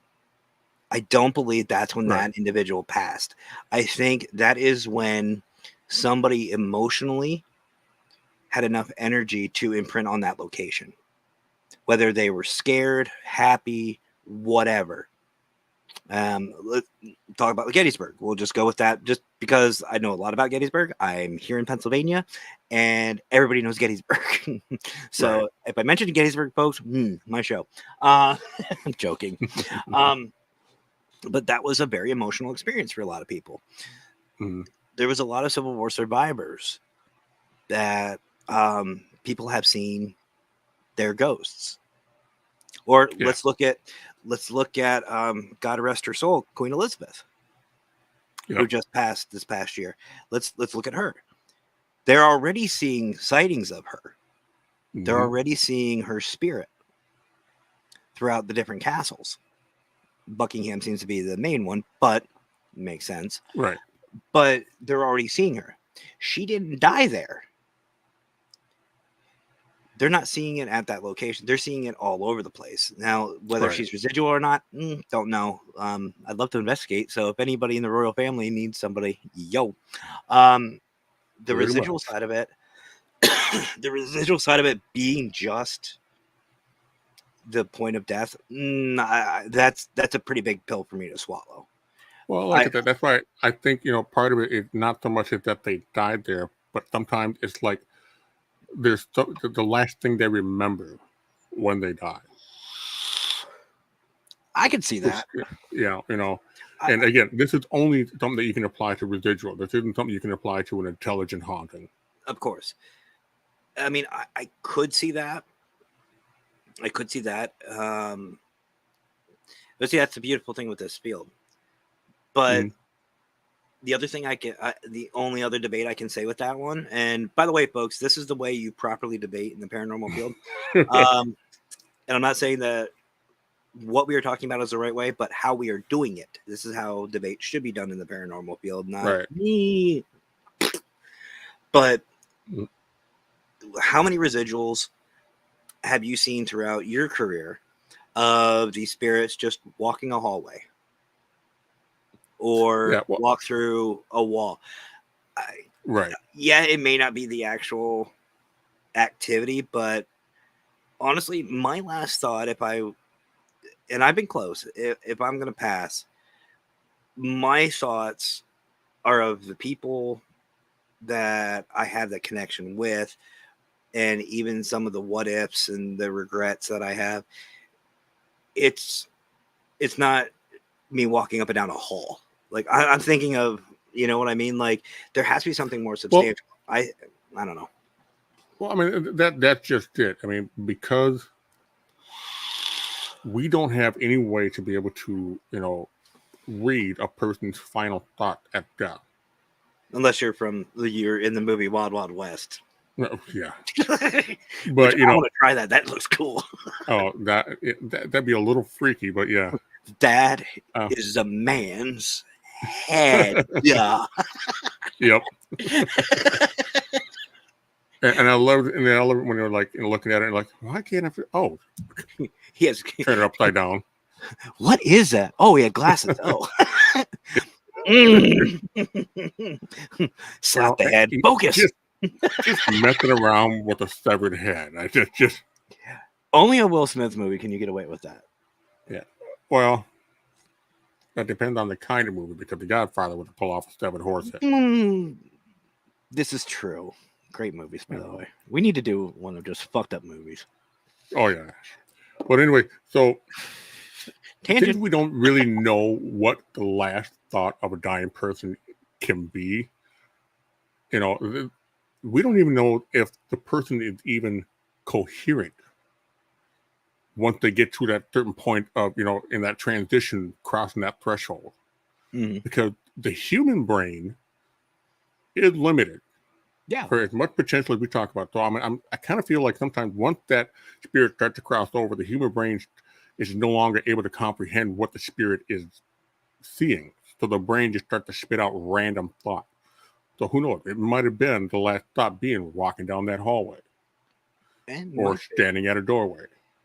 I don't believe that's when Right. that individual passed. I think that is when somebody emotionally had enough energy to imprint on that location, whether they were scared, happy, whatever. Let's talk about Gettysburg. We'll just go with that, just because I know a lot about Gettysburg. I'm here in Pennsylvania, and everybody knows Gettysburg. Right. So if I mention Gettysburg, folks, my show. I'm joking. Um, but that was a very emotional experience for a lot of people. Mm-hmm. There was a lot of Civil War survivors that people have seen their ghosts. Or Yeah. let's look at God rest her soul, Queen Elizabeth, who Yep. just passed this past year. Let's look at her. They're already seeing sightings of her. They're Mm-hmm. already seeing her spirit throughout the different castles. Buckingham seems to be the main one, but makes sense. Right. But they're already seeing her. She didn't die there. They're not seeing it at that location. They're seeing it all over the place. Now, whether Right. she's residual or not, don't know. I'd love to investigate. So if anybody in the royal family needs somebody, the Pretty residual much. side of it, the residual side of it being just the point of death, that's a pretty big pill for me to swallow. Well, like I said, that's why I think, part of it is not so much that they died there, but sometimes it's like there's the last thing they remember when they die. I could see that. And again, this is only something that you can apply to residual. This isn't something you can apply to an intelligent haunting. Of course. I mean, I could see that. I could see that. But see, that's the beautiful thing with this field. But the other thing the only other debate I can say with that one, and by the way, folks, this is the way you properly debate in the paranormal field. And I'm not saying that what we are talking about is the right way, but how we are doing it. This is how debate should be done in the paranormal field, not me. But how many residuals have you seen throughout your career of these spirits just walking a hallway or walk through a wall? Right. Yeah, it may not be the actual activity, but honestly, my last thought, and I've been close, if I'm going to pass, my thoughts are of the people that I have that connection with, and even some of the what ifs and the regrets that I have. It's not me walking up and down a hall. Like I'm thinking of, you know what I mean? Like there has to be something more substantial. Well, I don't know. Well, I mean, that's just it. I mean, because we don't have any way to be able to, read a person's final thought at death. Unless you're in the movie Wild Wild West. Yeah. But I want to try that. That looks cool. Oh, that'd be a little freaky, but yeah. That is a man's head. Yeah. Yep. And I love it. And I love it when they're like looking at it and like, why can't I? Oh, he has turn it upside down. What is that? Oh, he had glasses. Oh. Slap the head. Focus. Just messing around with a severed head. I just only a Will Smith movie can you get away with that. Yeah. Well, that depends on the kind of movie, because The Godfather would pull off a severed horse head. This is true. Great movies, by the way. We need to do one of just fucked up movies. Oh yeah. But anyway, so tangent. Since we don't really know what the last thought of a dying person can be, we don't even know if the person is even coherent once they get to that certain point of, in that transition, crossing that threshold. Mm-hmm. Because the human brain is limited. Yeah. For as much potential as we talk about. So I kind of feel like sometimes once that spirit starts to cross over, the human brain is no longer able to comprehend what the spirit is seeing. So the brain just starts to spit out random thought. So who knows? It might have been the last thought being walking down that hallway or standing at a doorway.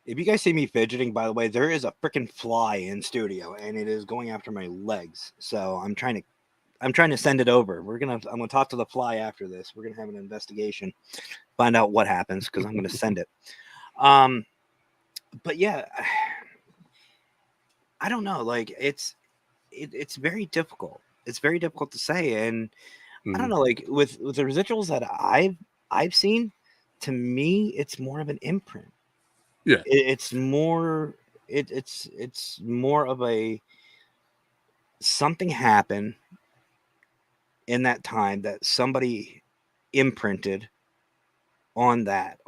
If you guys see me fidgeting, by the way, there is a freaking fly in studio and it is going after my legs. So I'm trying to send it over. I'm gonna talk to the fly after this. We're gonna have an investigation, find out what happens, because I'm gonna send it. But yeah, I don't know. Like it's very difficult. It's very difficult to say, and I don't know. Like with the residuals that I've seen, to me, it's more of an imprint. Yeah, it's more. It's more of a something happened in that time that somebody imprinted on that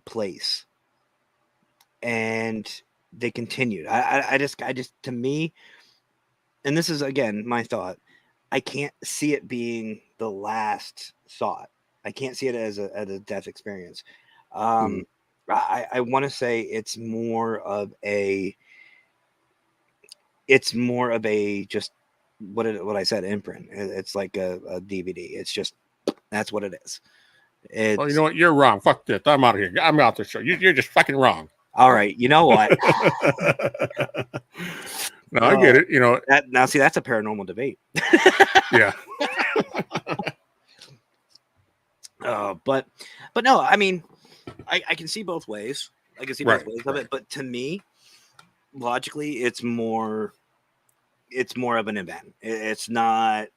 place, and they continued. I just to me, and this is again my thought, I can't see it being the last thought. I can't see it as a death experience. I want to say it's more of a it's more of a just what I said, imprint. It's like a DVD. It's just that's what it is. Well, you It's know what? You're wrong. Fuck this. I'm out of here. I'm out the show. You're just fucking wrong. all right. You know what? No, I get it. You know, that now see that's a paranormal debate. yeah. But no, I mean, I can see both ways. I can see both ways of it. But to me, logically, it's more of an event. It's not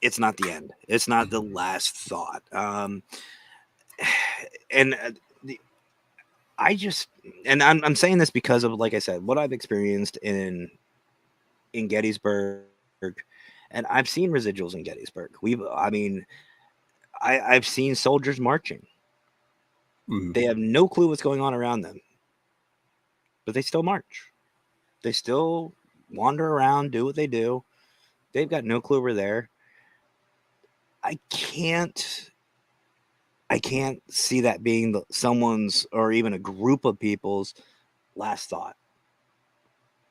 the end. It's not the last thought. And I just, and I'm saying this because of, like I said, what I've experienced in Gettysburg, and I've seen residuals in Gettysburg. I've seen soldiers marching. They have no clue what's going on around them, but they still march. They still wander around, do what they do. They've got no clue we're there. I can't see that being someone's or even a group of people's last thought.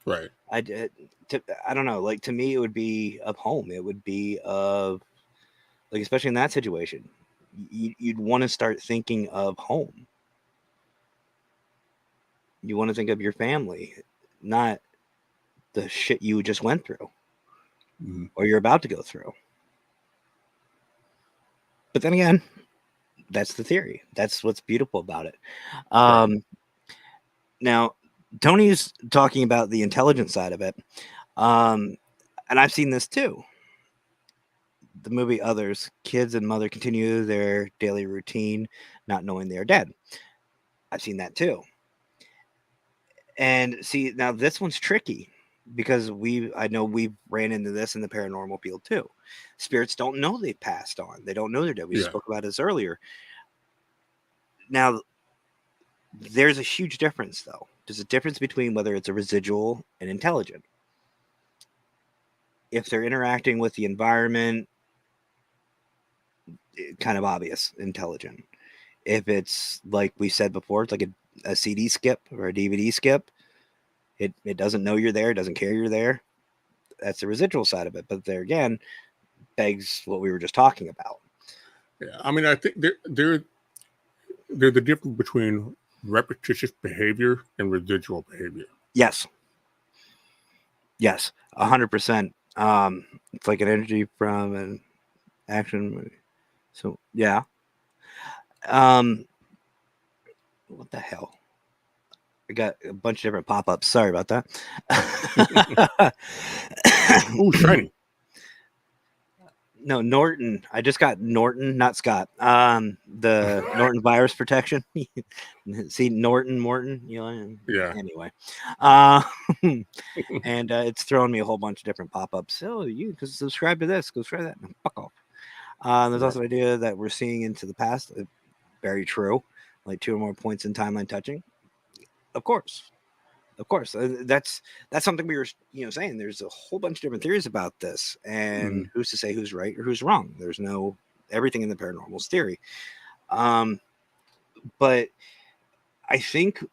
Right. I don't know. Like, to me, it would be of home. It would be of, like, especially in that situation, you'd want to start thinking of home. You want to think of your family, not the shit you just went through or you're about to go through. But then again, that's the theory. That's what's beautiful about it. Now, Tony's talking about the intelligence side of it. And I've seen this too. The movie Others, kids and mother continue their daily routine, not knowing they are dead. I've seen that too. And see, now this one's tricky because I know we've ran into this in the paranormal field too. Spirits don't know they passed on. They don't know they're dead. We spoke about this earlier. Now, there's a huge difference though. There's a difference between whether it's a residual and intelligent. If they're interacting with the environment, kind of obvious, intelligent. If it's like we said before, it's like a CD skip or a DVD skip. It doesn't know you're there. It doesn't care you're there. That's the residual side of it. But there again, begs what we were just talking about. Yeah, I mean, I think they're the difference between repetitious behavior and residual behavior. Yes, 100%. It's like an energy from an action movie. So yeah. What the hell? I got a bunch of different pop-ups. Sorry about that. Oh, shiny. No, Norton. I just got Norton, not Scott. The Norton virus protection. See, Morton. You know. Yeah. Anyway, and it's throwing me a whole bunch of different pop-ups. Oh, you can subscribe to this. Go subscribe to that. No, fuck off. There's also an idea that we're seeing into the past. Very true. Like 2 or more points in timeline touching. Of course. That's something we were saying. There's a whole bunch of different theories about this, and who's to say who's right or who's wrong? There's no everything in the paranormal is theory. But I think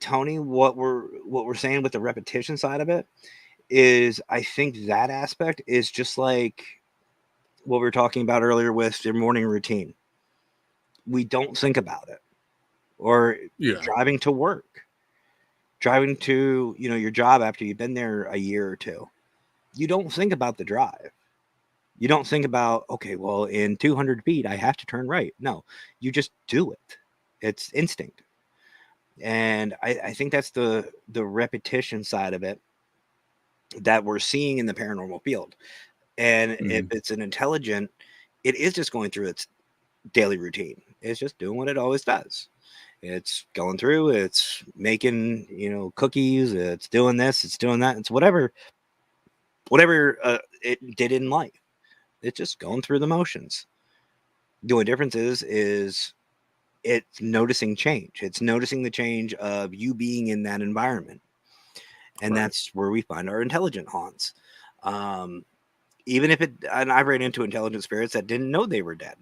Tony, what we're saying with the repetition side of it is, I think that aspect is just like what we were talking about earlier with their morning routine. We don't think about it, or driving to work. Driving to your job after you've been there a year or two, you don't think about the drive. You don't think about, okay, well, in 200 feet I have to turn right. No, you just do it. It's instinct. And I think that's the repetition side of it that we're seeing in the paranormal field. And if it's an intelligent, it is just going through its daily routine. It's just doing what it always does. It's going through, it's making, cookies, it's doing this, it's doing that. It's whatever it did in life. It's just going through the motions. The only difference is it's noticing change. It's noticing the change of you being in that environment. And that's where we find our intelligent haunts. Even if and I've ran into intelligent spirits that didn't know they were dead.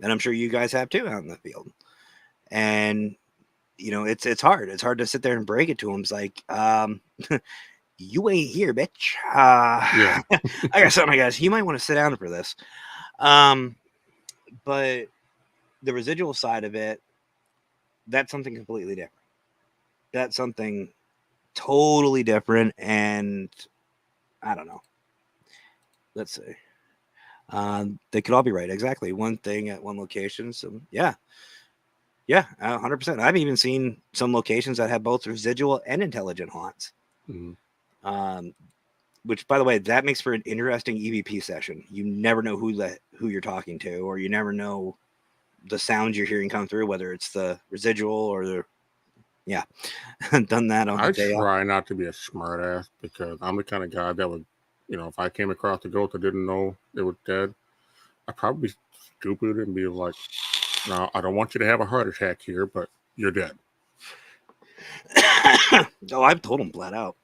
And I'm sure you guys have too out in the field. And it's hard. It's hard to sit there and break it to them. It's like, you ain't here, bitch. Yeah. I got something, guys. You might want to sit down for this. But the residual side of it, that's something completely different. That's something totally different, and I don't know. Let's see. They could all be right. Exactly. One thing at one location. So yeah, 100%. I've even seen some locations that have both residual and intelligent haunts. Mm-hmm. Um, which, by the way, that makes for an interesting EVP session. You never know who you're talking to, or you never know the sounds you're hearing come through, whether it's the residual or the done that on the I day off. try not to be a smartass because I'm the kind of guy that would, if I came across a ghost that didn't know it was dead, I'd probably be stupid and be like, "No, I don't want you to have a heart attack here, but you're dead." Oh, I've told them flat out.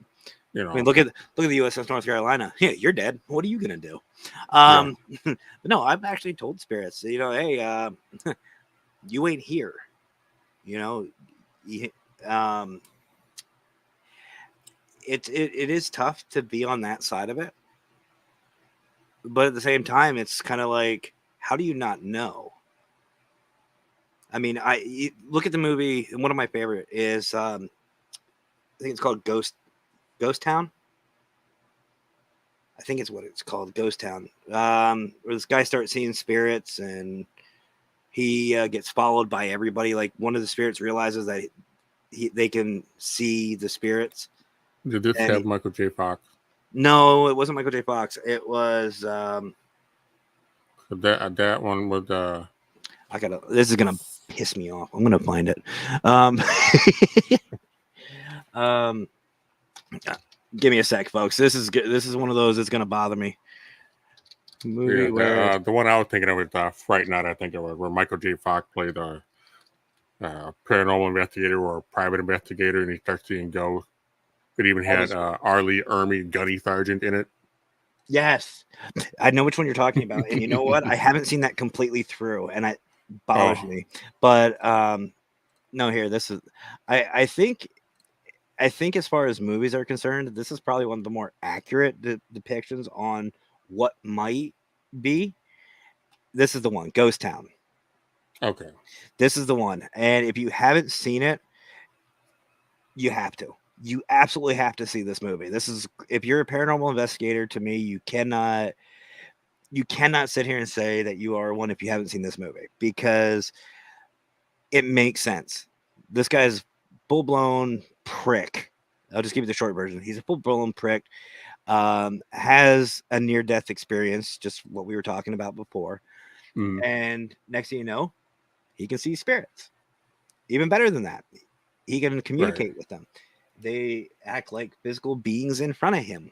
I mean, look at the USS North Carolina. Yeah, you're dead. What are you gonna do? Yeah. But no, I've actually told spirits, hey, you ain't here. You know, um, it is tough to be on that side of it, but at the same time, it's kind of like, how do you not know? I mean, look at the movie. And one of my favorite is, I think it's called Ghost Town. I think it's what it's called, Ghost Town. Where this guy starts seeing spirits, and he gets followed by everybody. Like, one of the spirits realizes that they can see the spirits. Did this have Michael J. Fox? No, it wasn't Michael J. Fox. It was. That one was. This is gonna piss me off. I'm gonna find it. Um, give me a sec, folks. This is one of those that's gonna bother me. Movie where the one I was thinking of was Fright Night. I think it was where Michael J. Fox played a paranormal investigator or a private investigator, and he starts seeing ghosts. It even had R. Lee Ermey, Gunny Sargent in it. Yes, I know which one you're talking about, and you know what? I haven't seen that completely through, and it bothers me. But no, here this is. I think as far as movies are concerned, this is probably one of the more accurate depictions on what might be. This is the one, Ghost Town. Okay. This is the one, and if you haven't seen it, you have to. You absolutely have to see this movie. This is, if you're a paranormal investigator, to me, you cannot sit here and say that you are one if you haven't seen this movie, because it makes sense. This guy's full blown prick. I'll just give you the short version. He's a full blown prick. Has a near death experience, just what we were talking about before. Mm. And next thing you know, he can see spirits. Even better than that, he can communicate with them. They act like physical beings in front of him.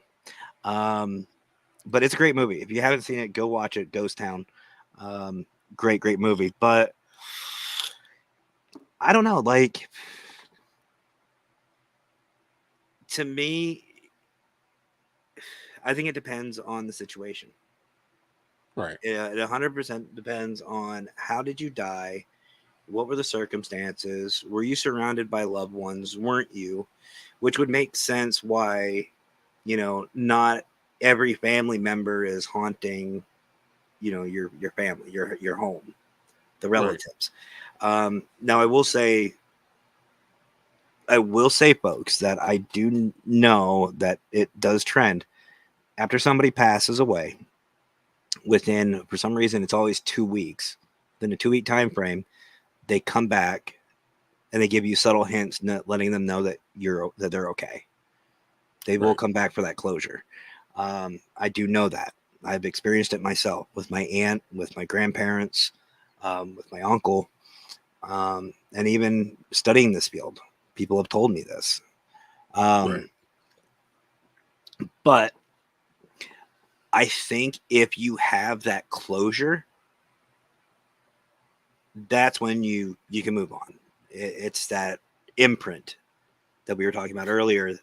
But it's a great movie. If you haven't seen it, go watch it. Ghost Town. Great movie. But I don't know. Like, to me, I think it depends on the situation. Right. It 100% depends on how did you die? What were the circumstances? Were you surrounded by loved ones? Weren't you? Which would make sense why, not every family member is haunting, your family, your home, the relatives. Right. Now, I will say, folks, that I do know that it does trend after somebody passes away. Within, for some reason, it's always 2 weeks. Within a 2-week time frame, they come back and they give you subtle hints, letting them know that they're okay. They will come back for that closure. I do know that. I've experienced it myself with my aunt, with my grandparents, with my uncle, and even studying this field. People have told me this. But I think if you have that closure, that's when you can move on. It's that imprint that we were talking about earlier.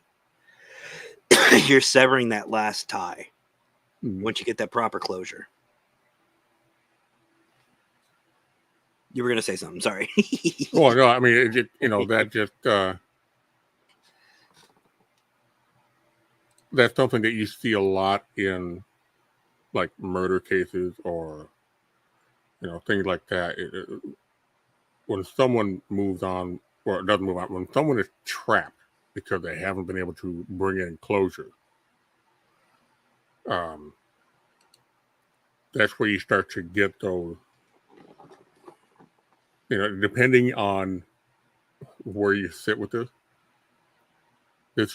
You're severing that last tie once you get that proper closure. You were going to say something. Sorry. Well, no, I mean, that just that's something that you see a lot in like murder cases or things like that. When someone moves on or doesn't move on, when someone is trapped because they haven't been able to bring in closure, um, that's where you start to get those. Depending on where you sit with this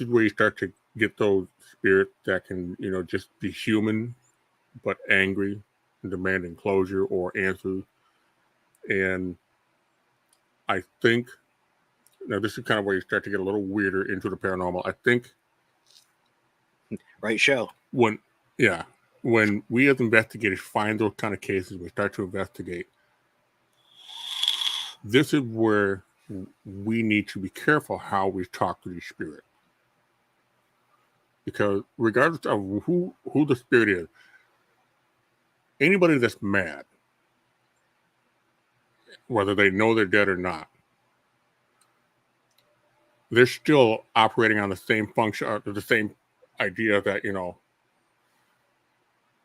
is where you start to get those spirits that can, just be human but angry and demanding closure or answers. And I think now this is kind of where you start to get a little weirder into the paranormal. I think Right show. when we as investigators find those kind of cases, we start to investigate. This is where we need to be careful how we talk to these spirits. Because regardless of who the spirit is, anybody that's mad, whether they know they're dead or not, they're still operating on the same function, or the same idea that,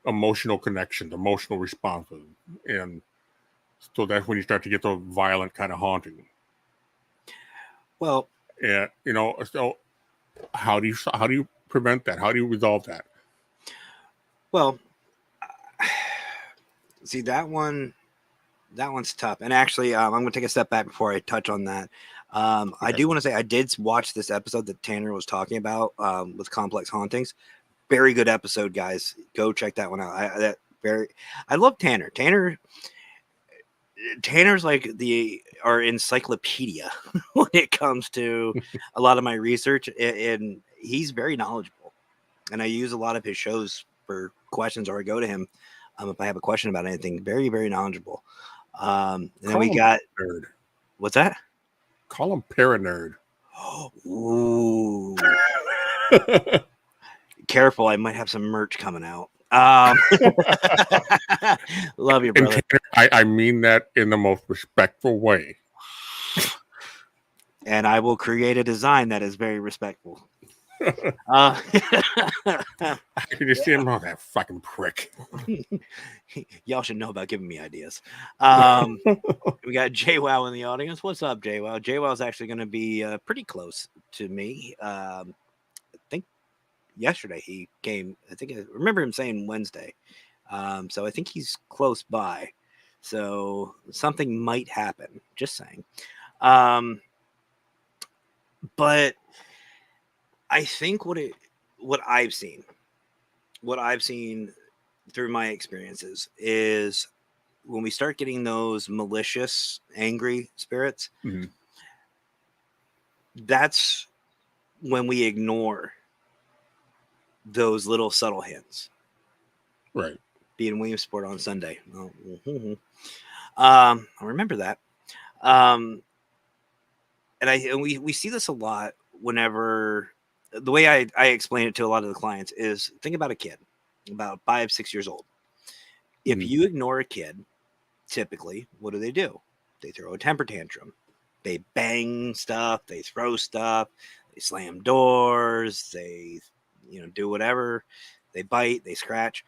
emotional connections, emotional responses. And so that's when you start to get those violent kind of haunting. Well, And, so how do you prevent that? How do you resolve that? Well, see that one's tough. And actually, I'm going to take a step back before I touch on that. Okay. I do want to say I did watch this episode that Tanner was talking about with Complex Hauntings. Very good episode, guys. Go check that one out. I love Tanner. Tanner's like our encyclopedia when it comes to a lot of my research, and he's very knowledgeable. And I use a lot of his shows for questions, or I go to him if I have a question about anything. Very, very knowledgeable. And then we got nerd. What's that? Call him Paranerd. Ooh. Careful, I might have some merch coming out. Love you, brother. I mean that in the most respectful way. And I will create a design that is very respectful. I can just see him, oh, that fucking prick. Y'all should know about giving me ideas. We got JWoww in the audience. What's up, JWoww? JWoww is actually going to be pretty close to me. I think yesterday he came. I remember him saying Wednesday. So I think he's close by. So something might happen. Just saying. But I think what I've seen through my experiences is when we start getting those malicious, angry spirits, mm-hmm. That's when we ignore those little subtle hints. Right. Being Williamsport on Sunday. Oh, mm-hmm. I remember that. And we see this a lot whenever the way I explain it to a lot of the clients is think about a kid about 5-6 years old. If you ignore a kid, typically, what do? They throw a temper tantrum. They bang stuff. They throw stuff. They slam doors. They, do whatever. They bite. They scratch.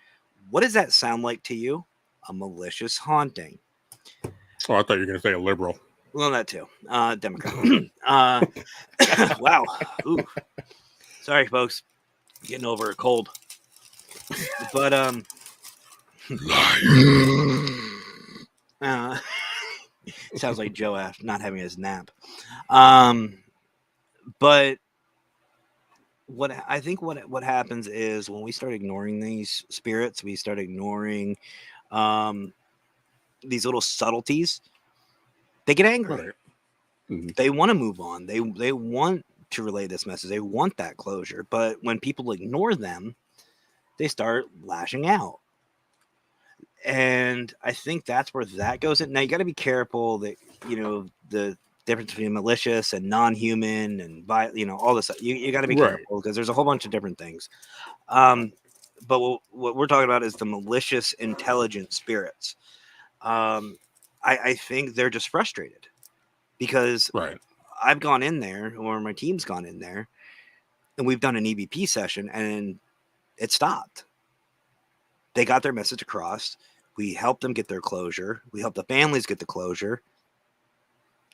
What does that sound like to you? A malicious haunting. Oh, I thought you were going to say a liberal. Well, that too. Democrat. Wow. Ooh. Sorry, folks. Getting over a cold. But sounds like Joe after not having his nap. But what I think what happens is when we start ignoring these spirits, we start ignoring these little subtleties. They get angry. Right. Mm-hmm. They want to move on. They want to relay this message. They want that closure. But when people ignore them, they start lashing out. And I think that's where that goes in. Now you got to be careful that, the difference between malicious and non-human and all this stuff. You got to be careful because there's a whole bunch of different things. But what we're talking about is the malicious, intelligent spirits. I think they're just frustrated because I've gone in there or my team's gone in there And we've done an EVP session and it stopped. They got their message across. We helped them get their closure. We helped the families get the closure.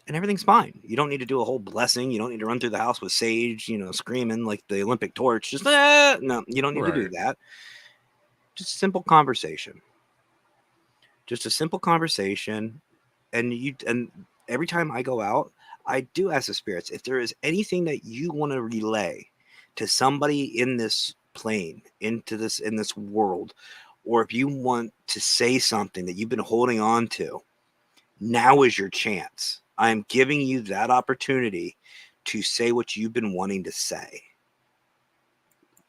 And everything's fine. You don't need to do a whole blessing. You don't need to run through the house with sage, screaming like the Olympic torch. Just no, you don't need to do that. Just a simple conversation. Just a simple conversation. And every time I go out, I do ask the spirits if there is anything that you want to relay to somebody in this plane, in this world, or if you want to say something that you've been holding on to, now is your chance. I'm giving you that opportunity to say what you've been wanting to say.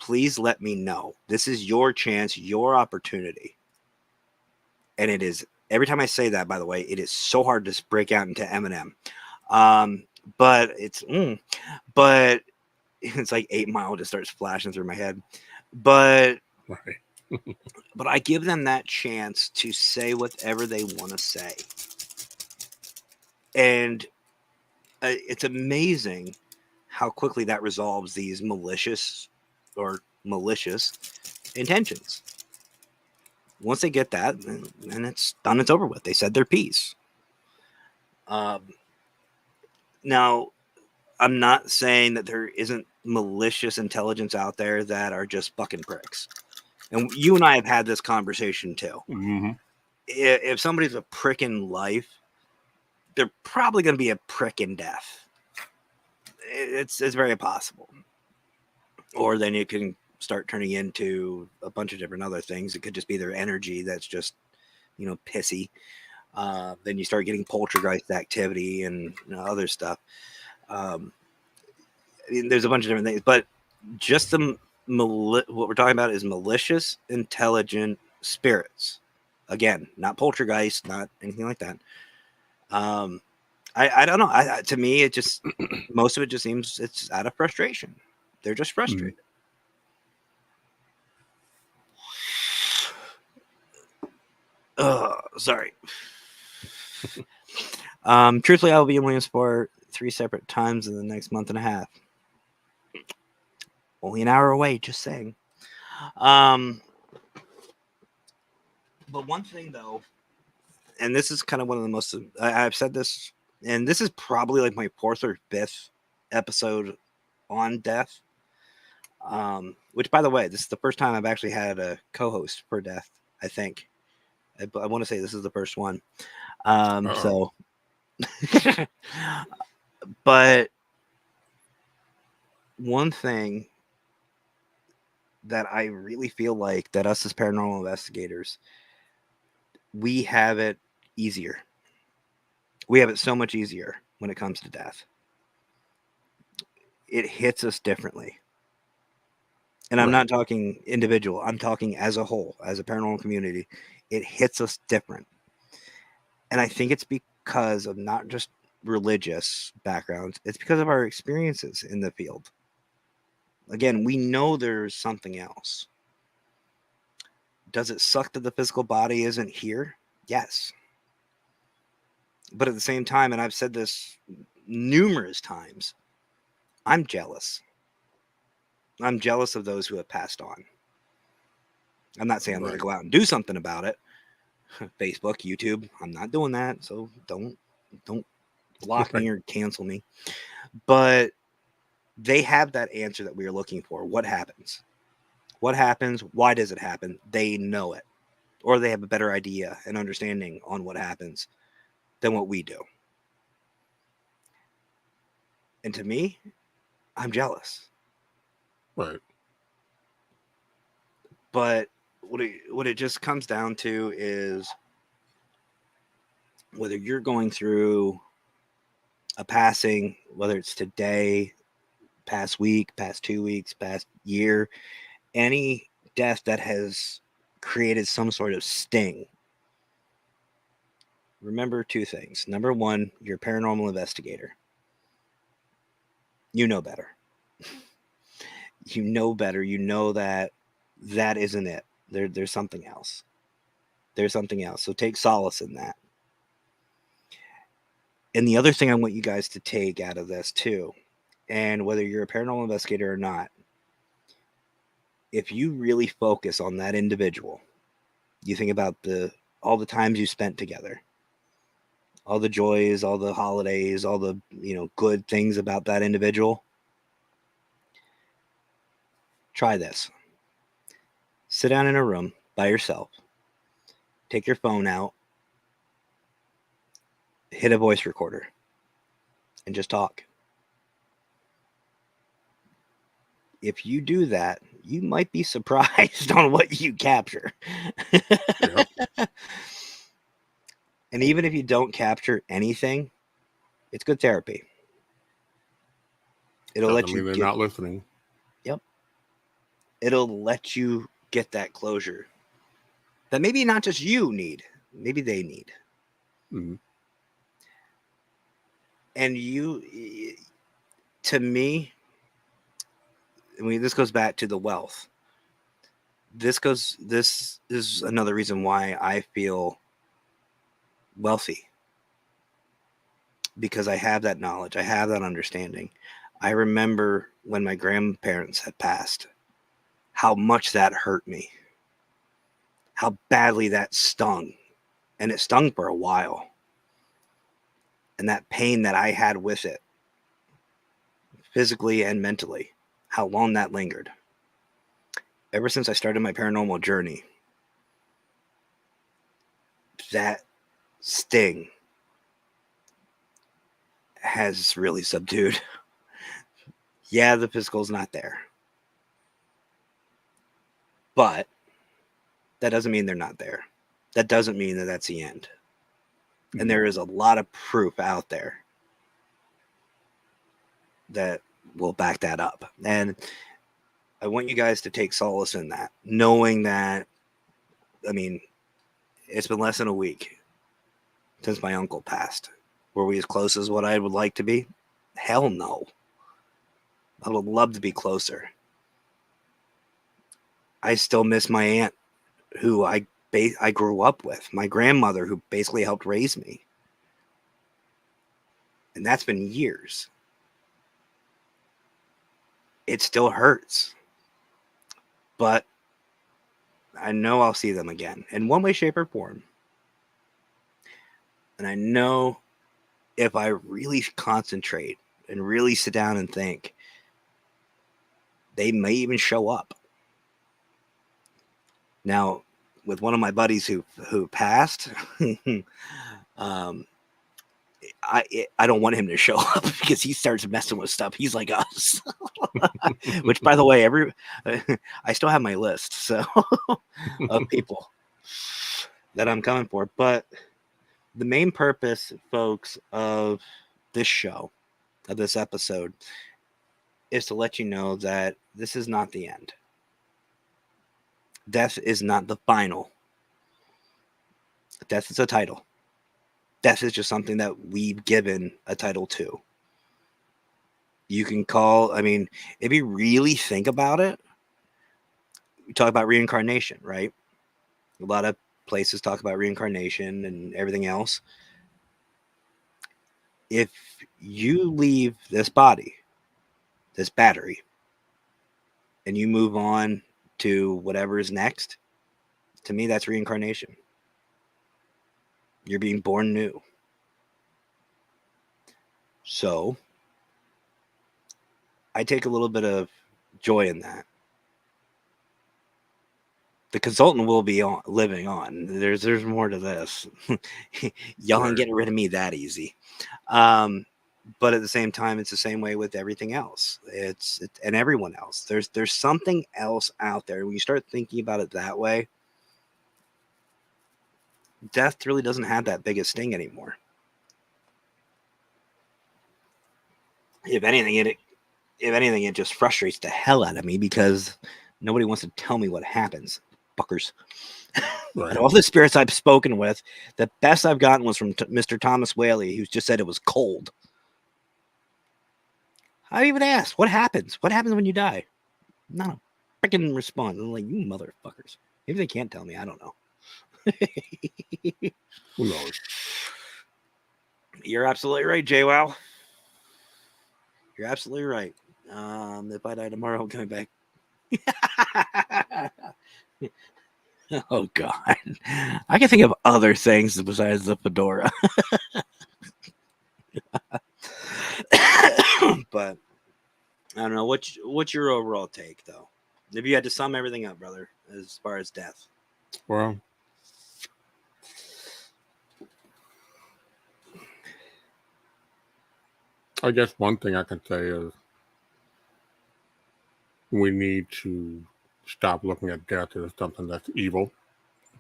Please let me know. This is your chance, your opportunity. And it is, every time I say that, by the way, it is so hard to break out into Eminem. But it's like 8 Mile just starts flashing through my head. But but I give them that chance to say whatever they want to say. And it's amazing how quickly that resolves these malicious intentions. Once they get that, and it's done, it's over with. They said their piece. Now, I'm not saying that there isn't malicious intelligence out there that are just fucking pricks. And you and I have had this conversation too. Mm-hmm. If somebody's a prick in life, they're probably going to be a prick in death. It's very possible. Or then it can start turning into a bunch of different other things. It could just be their energy that's just, pissy. Then you start getting poltergeist activity and other stuff. There's a bunch of different things, but just what we're talking about is malicious, intelligent spirits. Again, not poltergeist, not anything like that. I don't know. To me, it just most of it just seems it's out of frustration. They're just frustrated. Sorry. Truthfully, I will be in Williamsport 3 separate times in the next month and a half. Only an hour away, just saying. But one thing, though, and this is kind of one of the most, I've said this, and this is probably like my 4th or 5th episode on death. Which, by the way, this is the first time I've actually had a co-host for death, I think. I want to say this is the first one. So, but one thing that I really feel like that us as paranormal investigators, we have it easier. We have it so much easier when it comes to death. It hits us differently. And I'm not talking individual. I'm talking as a whole, as a paranormal community. It hits us different. And I think it's because of not just religious backgrounds. It's because of our experiences in the field. Again, we know there's something else. Does it suck that the physical body isn't here? Yes. But at the same time, and I've said this numerous times, I'm jealous. I'm jealous of those who have passed on. I'm not saying I'm going to go out and do something about it. Facebook, YouTube, I'm not doing that. So don't block me or cancel me. But they have that answer that we are looking for. What happens? What happens? Why does it happen? They know it. Or they have a better idea and understanding on what happens than what we do. And to me, I'm jealous. Right. But what it just comes down to is whether you're going through a passing, whether it's today, past week, past 2 weeks, past year, any death that has created some sort of sting. Remember 2 things. Number 1, you're a paranormal investigator. You know better. You know better. You know that isn't it. There's something else. There's something else. So take solace in that. And the other thing I want you guys to take out of this too, and whether you're a paranormal investigator or not, if you really focus on that individual, you think about all the times you spent together, all the joys, all the holidays, all the good things about that individual. Try this. Sit down in a room by yourself. Take your phone out, hit a voice recorder, and just talk. If you do that, you might be surprised on what you capture. Yep. And even if you don't capture anything, it's good therapy. It'll Doesn't let you mean they're get, not listening. yep. It'll let you get that closure that maybe not just you need, maybe they need. Mm-hmm. And to me, I mean, this goes back to the wealth. This is another reason why I feel wealthy, because I have that knowledge, I have that understanding. I remember when my grandparents had passed, how much that hurt me, how badly that stung, and it stung for a while. And that pain that I had with it, physically and mentally, how long that lingered. Ever since I started my paranormal journey, that sting has really subdued. Yeah, the physical's not there, but that doesn't mean they're not there. That doesn't mean that that's the end. Mm-hmm. And there is a lot of proof out there that will back that up. And I want you guys to take solace in that, knowing that, I mean, it's been less than a week since my uncle passed. Were we as close as what I would like to be? Hell no. I would love to be closer. I still miss my aunt, who I grew up with, my grandmother, who basically helped raise me. And that's been years. It still hurts. But I know I'll see them again in one way, shape, or form. And I know if I really concentrate and really sit down and think, they may even show up. Now, with one of my buddies who passed, I don't want him to show up because he starts messing with stuff. He's like us. Which, by the way, I still have my list of people that I'm coming for. But the main purpose, folks, of this show, of this episode, is to let you know that this is not the end. Death is not the final. Death is a title. Death is just something that we've given a title to. You can call, I mean, if you really think about it, we talk about reincarnation, right? A lot of places talk about reincarnation and everything else. If you leave this body, this battery, and you move on to whatever is next, to me, that's reincarnation. You're being born new. So I take a little bit of joy in that. The consultant will be living on. There's more to this. Y'all ain't getting rid of me that easy. But at the same time, it's the same way with everything else. It's and everyone else. There's something else out there. When you start thinking about it that way, death really doesn't have that big a sting anymore. If anything, it just frustrates the hell out of me because nobody wants to tell me what happens, fuckers. Right. And all the spirits I've spoken with, the best I've gotten was from Mr. Thomas Whaley, who just said it was cold. I even asked, what happens? What happens when you die? Not a freaking response. I'm like, you motherfuckers. Maybe they can't tell me. I don't know. Who knows? You're absolutely right, JWoww. You're absolutely right. If I die tomorrow, I'm coming back Oh God, I can think of other things besides the fedora. But I don't know what's your overall take though. If you had to sum everything up, brother, as far as death. Well, I guess one thing I can say is we need to stop looking at death as something that's evil,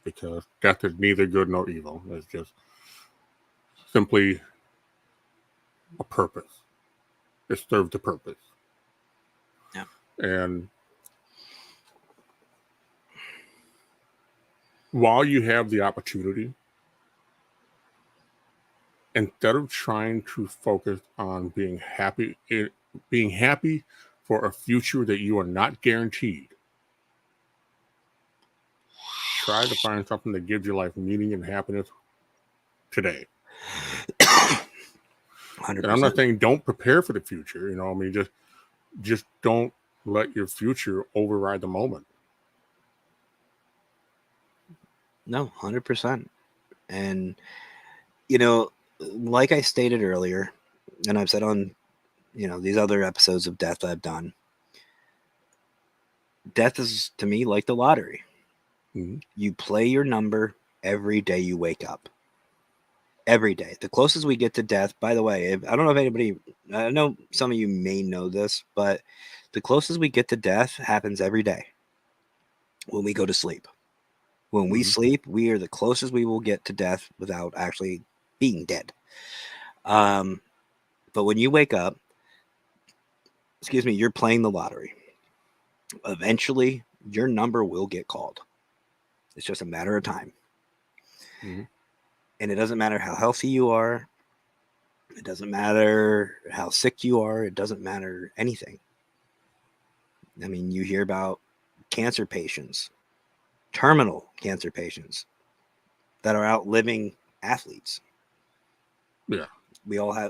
because death is neither good nor evil. It's just simply a purpose. It serves a purpose. Yeah. And while you have the opportunity, instead of trying to focus on being happy for a future that you are not guaranteed, try to find something that gives your life meaning and happiness today. 100%. And I'm not saying don't prepare for the future. I mean, just don't let your future override the moment. No, 100%. And like I stated earlier, and I've said on these other episodes of death I've done, death is to me like the lottery. Mm-hmm. You play your number every day you wake up. Every day. The closest we get to death, by the way, I don't know if anybody, I know some of you may know this, but the closest we get to death happens every day when we go to sleep. When we Mm-hmm. sleep, we are the closest we will get to death without actually being dead. But when you wake up, you're playing the lottery. Eventually, your number will get called. It's just a matter of time. Mm-hmm. And it doesn't matter how healthy you are. It doesn't matter how sick you are. It doesn't matter anything. I mean, you hear about cancer patients, terminal cancer patients that are outliving athletes. Yeah.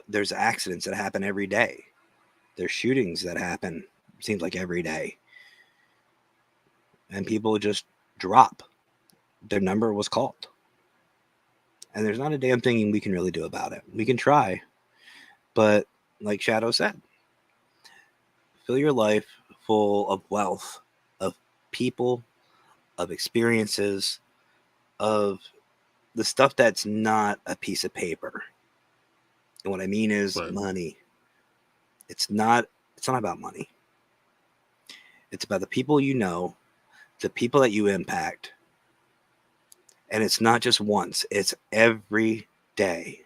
There's accidents that happen every day. There's shootings that happen, seems like every day. And people just drop. Their number was called. And there's not a damn thing we can really do about it. We can try, but like Shadow said, fill your life full of wealth, of people, of experiences, of the stuff that's not a piece of paper. And what I mean is Right. money. It's not about money. It's about the people you know, the people that you impact. And it's not just once, it's every day.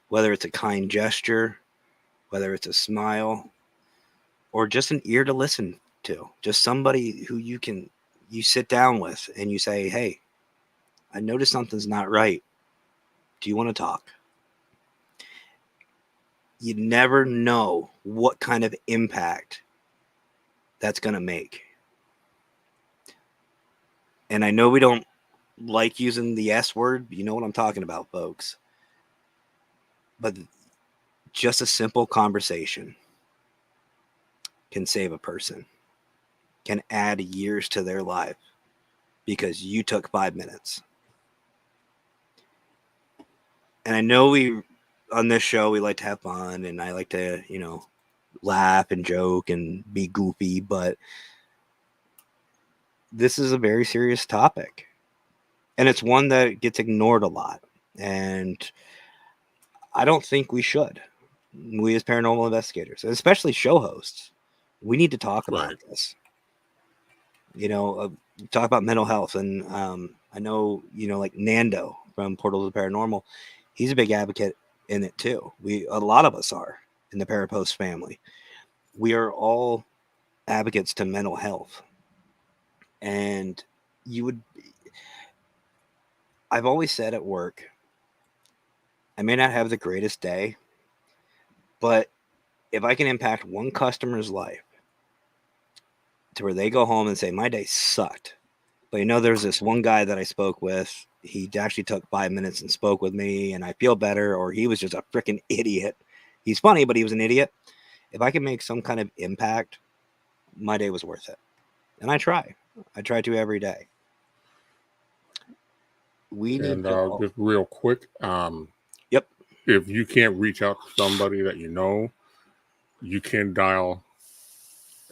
Whether it's a kind gesture, whether it's a smile, or just an ear to listen to, just somebody who you sit down with and you say, hey, I noticed something's not right. Do you want to talk? You never know what kind of impact that's going to make. And I know we don't like using the S word. You know what I'm talking about, folks. But just a simple conversation can save a person, can add years to their life because you took 5 minutes. And I know on this show, we like to have fun and I like to, laugh and joke and be goofy, but this is a very serious topic. And it's one that gets ignored a lot. And I don't think we should. We as paranormal investigators, especially show hosts, we need to talk about Right. this. Talk about mental health. And I know, like Nando from Portals of Paranormal, he's a big advocate in it too. A lot of us are in the Parapost family. We are all advocates to mental health. And I've always said at work, I may not have the greatest day, but if I can impact one customer's life to where they go home and say, my day sucked. But there's this one guy that I spoke with. He actually took 5 minutes and spoke with me and I feel better, or he was just a freaking idiot. He's funny, but he was an idiot. If I can make some kind of impact my day was worth it. And I try to every day. We need And to just real quick, yep. if you can't reach out to somebody that you know, you can dial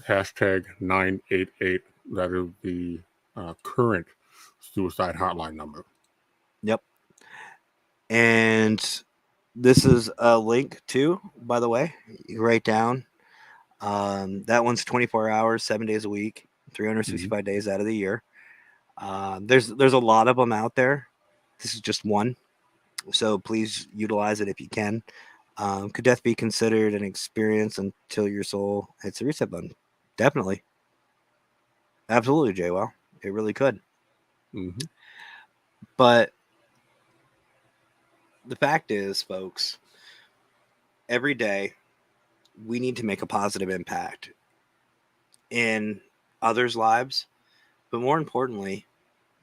hashtag 988. That is the current suicide hotline number. Yep. And this is a link too, by the way. You write down. That one's 24 hours, 7 days a week, 365 days out of the year. There's a lot of them out there. This is just one, so please utilize it if you can. Could death be considered an experience until your soul hits the reset button? Definitely, absolutely, JWell. It really could. Mm-hmm. But the fact is, folks, every day we need to make a positive impact in others' lives, but more importantly,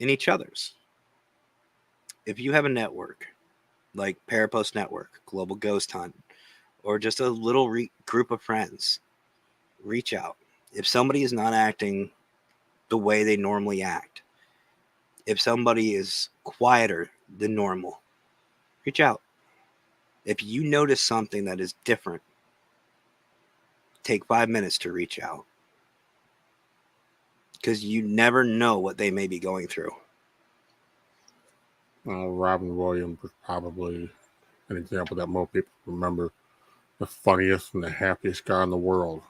in each other's. If you have a network like Parapost Network, Global Ghost Hunt, or just a little group of friends, reach out. If somebody is not acting the way they normally act, if somebody is quieter than normal, reach out. If you notice something that is different, take 5 minutes to reach out, because you never know what they may be going through. Robin Williams was probably an example that most people remember. The funniest and the happiest guy in the world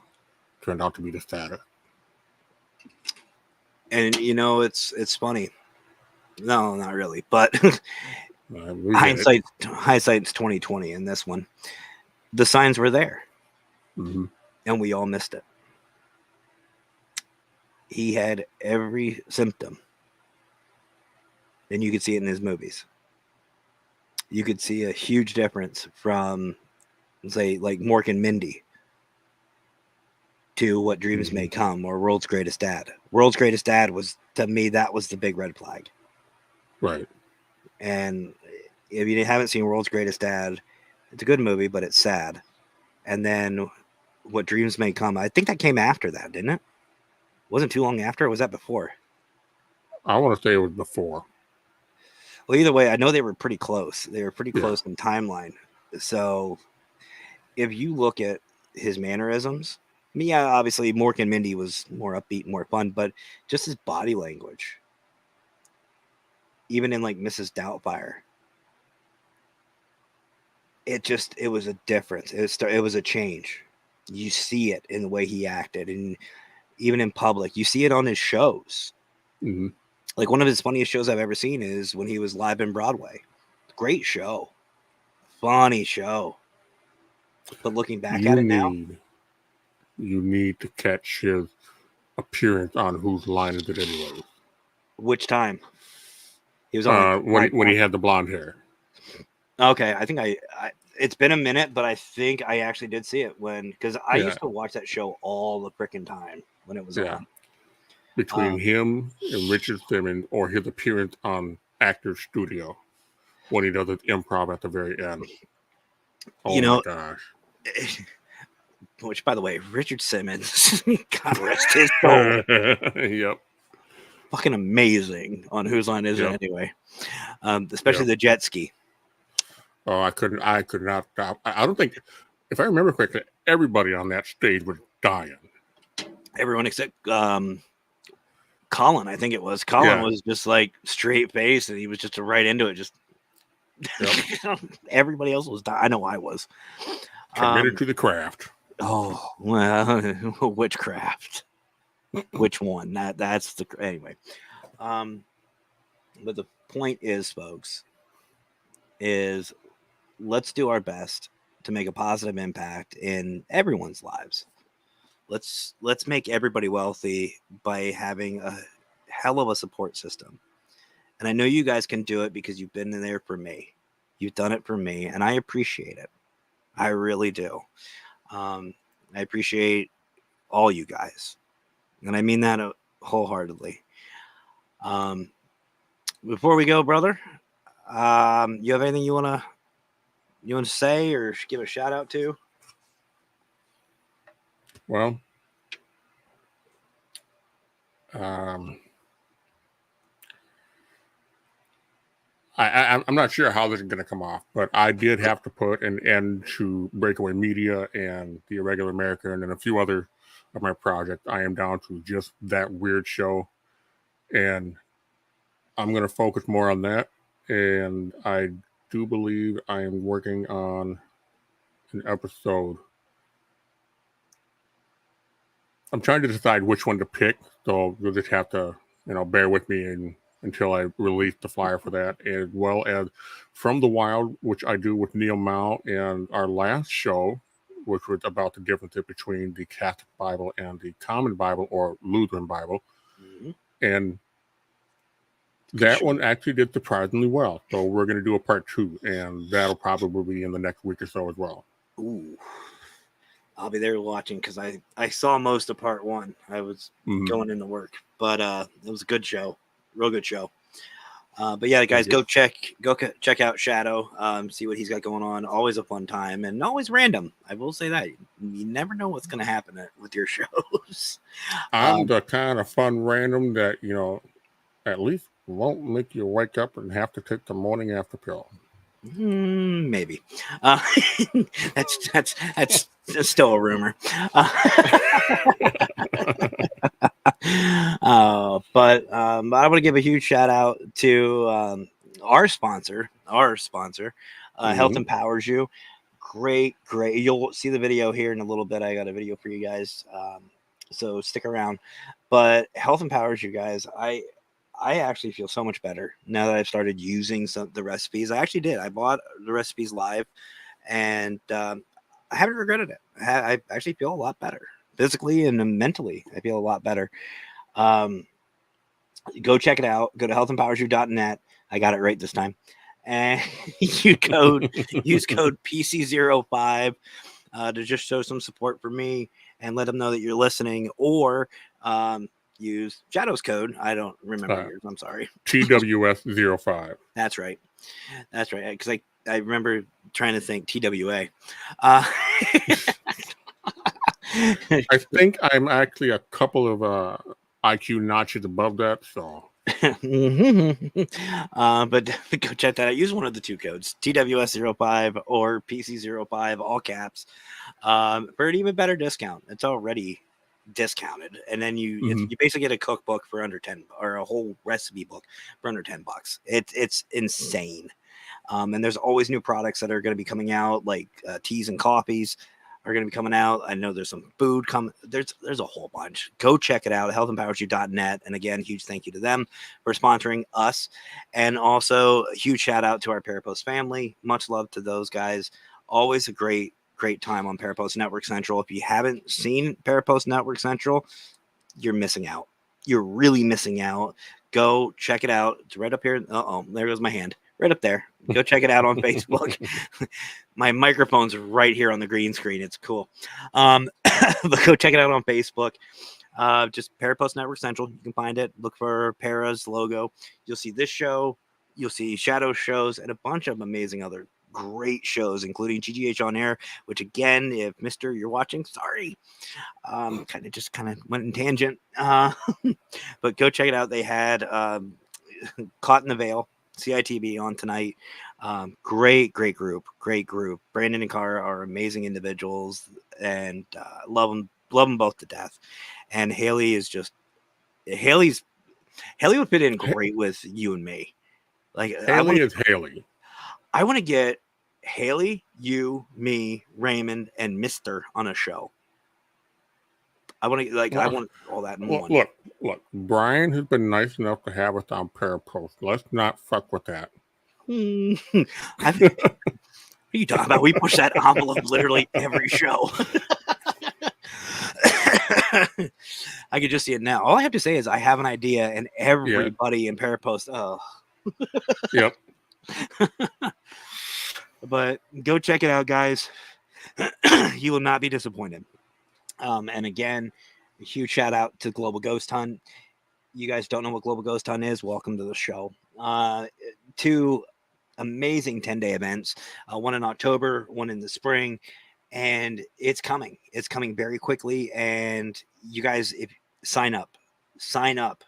turned out to be the saddest. And it's funny. No, not really, but hindsight's 2020 in this one. The signs were there, and we all missed it. He had every symptom, and you could see it in his movies. You could see a huge difference from, say, like Mork and Mindy to What Dreams May Come or World's Greatest Dad. World's Greatest Dad was, to me, that was the big red flag. Right. And if you haven't seen World's Greatest Dad, it's a good movie, but it's sad. And then What Dreams May Come, I think that came after that, didn't it? Wasn't too long after, or was that before? I want to say it was before. Well, either way, I know they were pretty close. They were pretty close in timeline. So if you look at his mannerisms, obviously Mork and Mindy was more upbeat, more fun, but just his body language, even in like Mrs. Doubtfire, it was a difference. It was a change. You see it in the way he acted, and even in public, you see it on his shows. Mm-hmm. Like one of his funniest shows I've ever seen is when he was live in Broadway. Great show, funny show. But looking back at it now, you need to catch his appearance on Whose Line Is It Anyway? Which time? He was on when he had the blonde hair. Okay, I think I it's been a minute, but I think I actually did see it because I used to watch that show all the freaking time when it was on. Between him and Richard Simmons, or his appearance on Actors Studio when he does his improv at the very end. Oh my gosh. Which, by the way, Richard Simmons, God rest his soul. Yep. Fucking amazing on Whose Line Is It Anyway? Especially the jet ski. Oh, I could not stop. I don't think, if I remember correctly, everybody on that stage was dying. Everyone except Colin, I think it was. Colin was just like straight face, and he was just right into it. Just everybody else was dying. I know I was. Committed to the craft. Oh, well, witchcraft. Which one? That's the anyway. But the point is, folks, is let's do our best to make a positive impact in everyone's lives. Let's make everybody wealthy by having a hell of a support system. And I know you guys can do it because you've been in there for me. You've done it for me, and I appreciate it. I really do. I appreciate all you guys, and I mean that wholeheartedly. Before we go, brother, you have anything you want to say or give a shout out to? Well, I'm not sure how this is going to come off, but I did have to put an end to Breakaway Media and The Irregular American and a few other of my projects. I am down to just that weird show, and I'm going to focus more on that. And I do believe I am working on an episode. I'm trying to decide which one to pick, so you'll just have to, bear with me until I release the flyer for that, as well as From the Wild, which I do with Neil Mao, and our last show, which was about the differences between the Catholic Bible and the Common Bible or Lutheran Bible, and that one actually did surprisingly well. So we're going to do a part 2, and that'll probably be in the next week or so as well. Ooh. I'll be there watching because I saw most of part 1. I was going into work, but it was a good show, real good show. But yeah, guys, go check out Shadow, see what he's got going on. Always a fun time and always random. I will say that you never know what's going to happen with your shows. I'm the kind of fun random that at least won't make you wake up and have to take the morning after pill. Maybe that's still a rumor. But I want to give a huge shout out to our sponsor, Health Empowers You. Great. You'll see the video here in a little bit. I got a video for you guys, so stick around. But Health Empowers You, guys. I actually feel so much better now that I've started using the recipes. I actually did. I bought the recipes live, and I haven't regretted it. I actually feel a lot better physically and mentally. I feel a lot better. Go check it out. Go to healthempowersyou.net. I got it right this time. And use code PC05 to just show some support for me and let them know that you're listening, or use Shadow's code. I don't remember yours. I'm sorry. TWS05. That's right. Because I remember trying to think TWA. I think I'm actually a couple of IQ notches above that. So. But go check that out. Use one of the 2 codes, TWS05 or PC05, all caps, for an even better discount. It's already discounted, and then you basically get a cookbook for under 10, or a whole recipe book for under $10. It's insane. And there's always new products that are going to be coming out, like teas and coffees are going to be coming out. I know there's some food coming. There's a whole bunch. Go check it out, healthempowersyou.net. And again, huge thank you to them for sponsoring us. And also a huge shout out to our Parapost family. Much love to those guys. Always a great time on Parapost Network Central. If you haven't seen Parapost Network Central, you're missing out. You're really missing out. Go check it out. It's right up here. There goes my hand. Right up there. Go check it out on Facebook. My microphone's right here on the green screen. It's cool. But go check it out on Facebook. Just Parapost Network Central. You can find it. Look for Para's logo. You'll see this show. You'll see Shadow shows and a bunch of amazing other great shows, including GGH on Air, which again, if Mr. you're watching, sorry. Kind of went in tangent. But go check it out. They had Caught in the Veil, CITB on tonight. Great group. Brandon and Cara are amazing individuals, and love them both to death. And Haley is just Haley would fit in great with you and me. Like Haley is Haley. I want to get Haley, you, me, Raymond, and Mr. on a show. I want all that in one. Look. Brian has been nice enough to have us on Parapost. Let's not fuck with that. What are you talking about? We push that envelope literally every show. I could just see it now. All I have to say is I have an idea, and everybody in Parapost. Oh, yep. But go check it out, guys. You will not be disappointed. And again, a huge shout out to Global Ghost Hunt. You guys don't know what Global Ghost Hunt is? Welcome to the show. 2 amazing 10-day events. One in October, one in the spring, and it's coming. It's coming very quickly. And you guys, if sign up sign up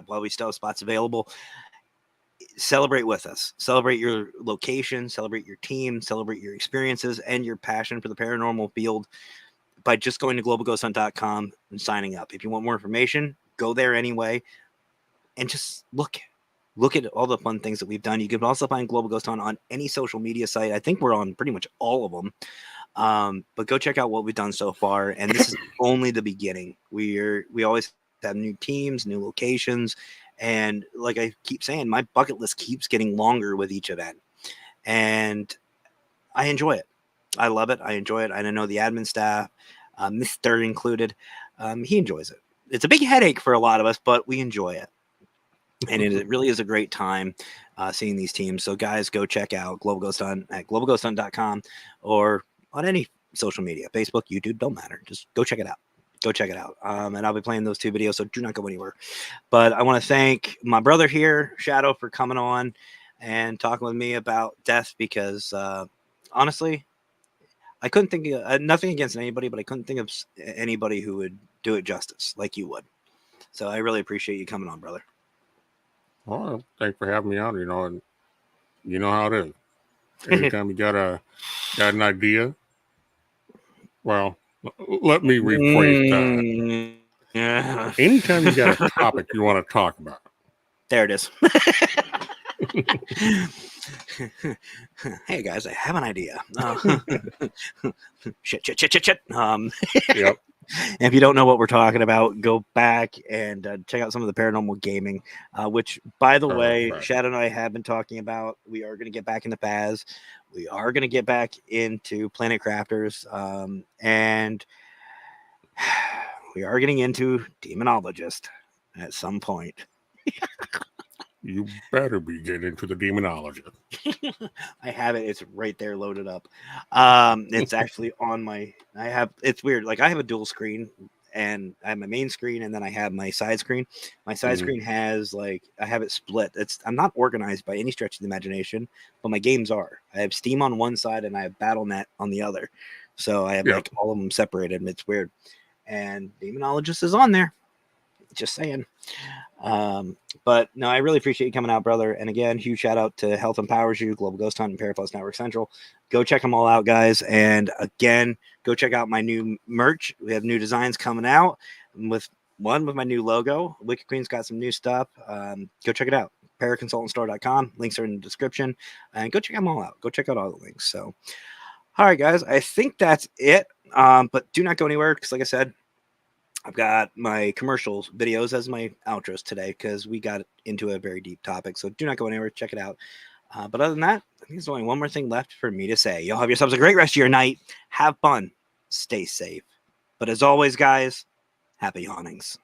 while we still have spots available. Celebrate with us. Celebrate your location, celebrate your team, celebrate your experiences and your passion for the paranormal field by just going to globalghosthunt.com and signing up. If you want more information, go there anyway and just look at all the fun things that we've done. You can also find Global Ghost Hunt on any social media site. I think we're on pretty much all of them. But go check out what we've done so far. And this is only the beginning. We always have new teams, new locations. And like I keep saying, my bucket list keeps getting longer with each event. And I enjoy it. I love it. I enjoy it. And I know the admin staff, Mr. included, he enjoys it. It's a big headache for a lot of us, but we enjoy it. And it really is a great time seeing these teams. So guys, go check out Global Ghost Hunt at globalghosthunt.com or on any social media, Facebook, YouTube, don't matter. Just go check it out. Go check it out. And I'll be playing those 2 videos, so do not go anywhere. But I want to thank my brother here, Shadow, for coming on and talking with me about death because honestly, I couldn't think of nothing against anybody, but I couldn't think of anybody who would do it justice like you would. So I really appreciate you coming on, brother. Well, thanks for having me on. And you know how it is. Anytime you got an idea, well, let me rephrase that. Yeah. Anytime you got a topic you want to talk about, there it is. Hey guys, I have an idea. Shit. Yep. If you don't know what we're talking about, go back and check out some of the paranormal gaming, which, by the way, right. Shadow and I have been talking about. We are going to get back into Paz. We are going to get back into Planet Crafters. And we are getting into Demonologist at some point. You better be getting into the Demonologist. I have it. It's right there loaded up. It's actually on my, it's weird. Like I have a dual screen and I have my main screen and then I have my side screen. My side screen has I have it split. I'm not organized by any stretch of the imagination, but my games are. I have Steam on one side and I have Battle.net on the other. So I have all of them separated and it's weird. And Demonologist is on there. Just saying. But no, I really appreciate you coming out, brother. And again, huge shout out to Health Empowers You, Global Ghost Hunt, and Paraplus Network Central. Go check them all out, guys. And again, go check out my new merch. We have new designs coming out with my new logo. Wicked Queen's got some new stuff. Go check it out. Paraconsultantstore.com. Links are in the description. And go check them all out. Go check out all the links. So, all right, guys, I think that's it. But do not go anywhere because, like I said, I've got my commercials videos as my outros today because we got into a very deep topic. So do not go anywhere. Check it out. But other than that, I think there's only one more thing left for me to say. Y'all have yourselves a great rest of your night. Have fun. Stay safe. But as always, guys, happy hauntings.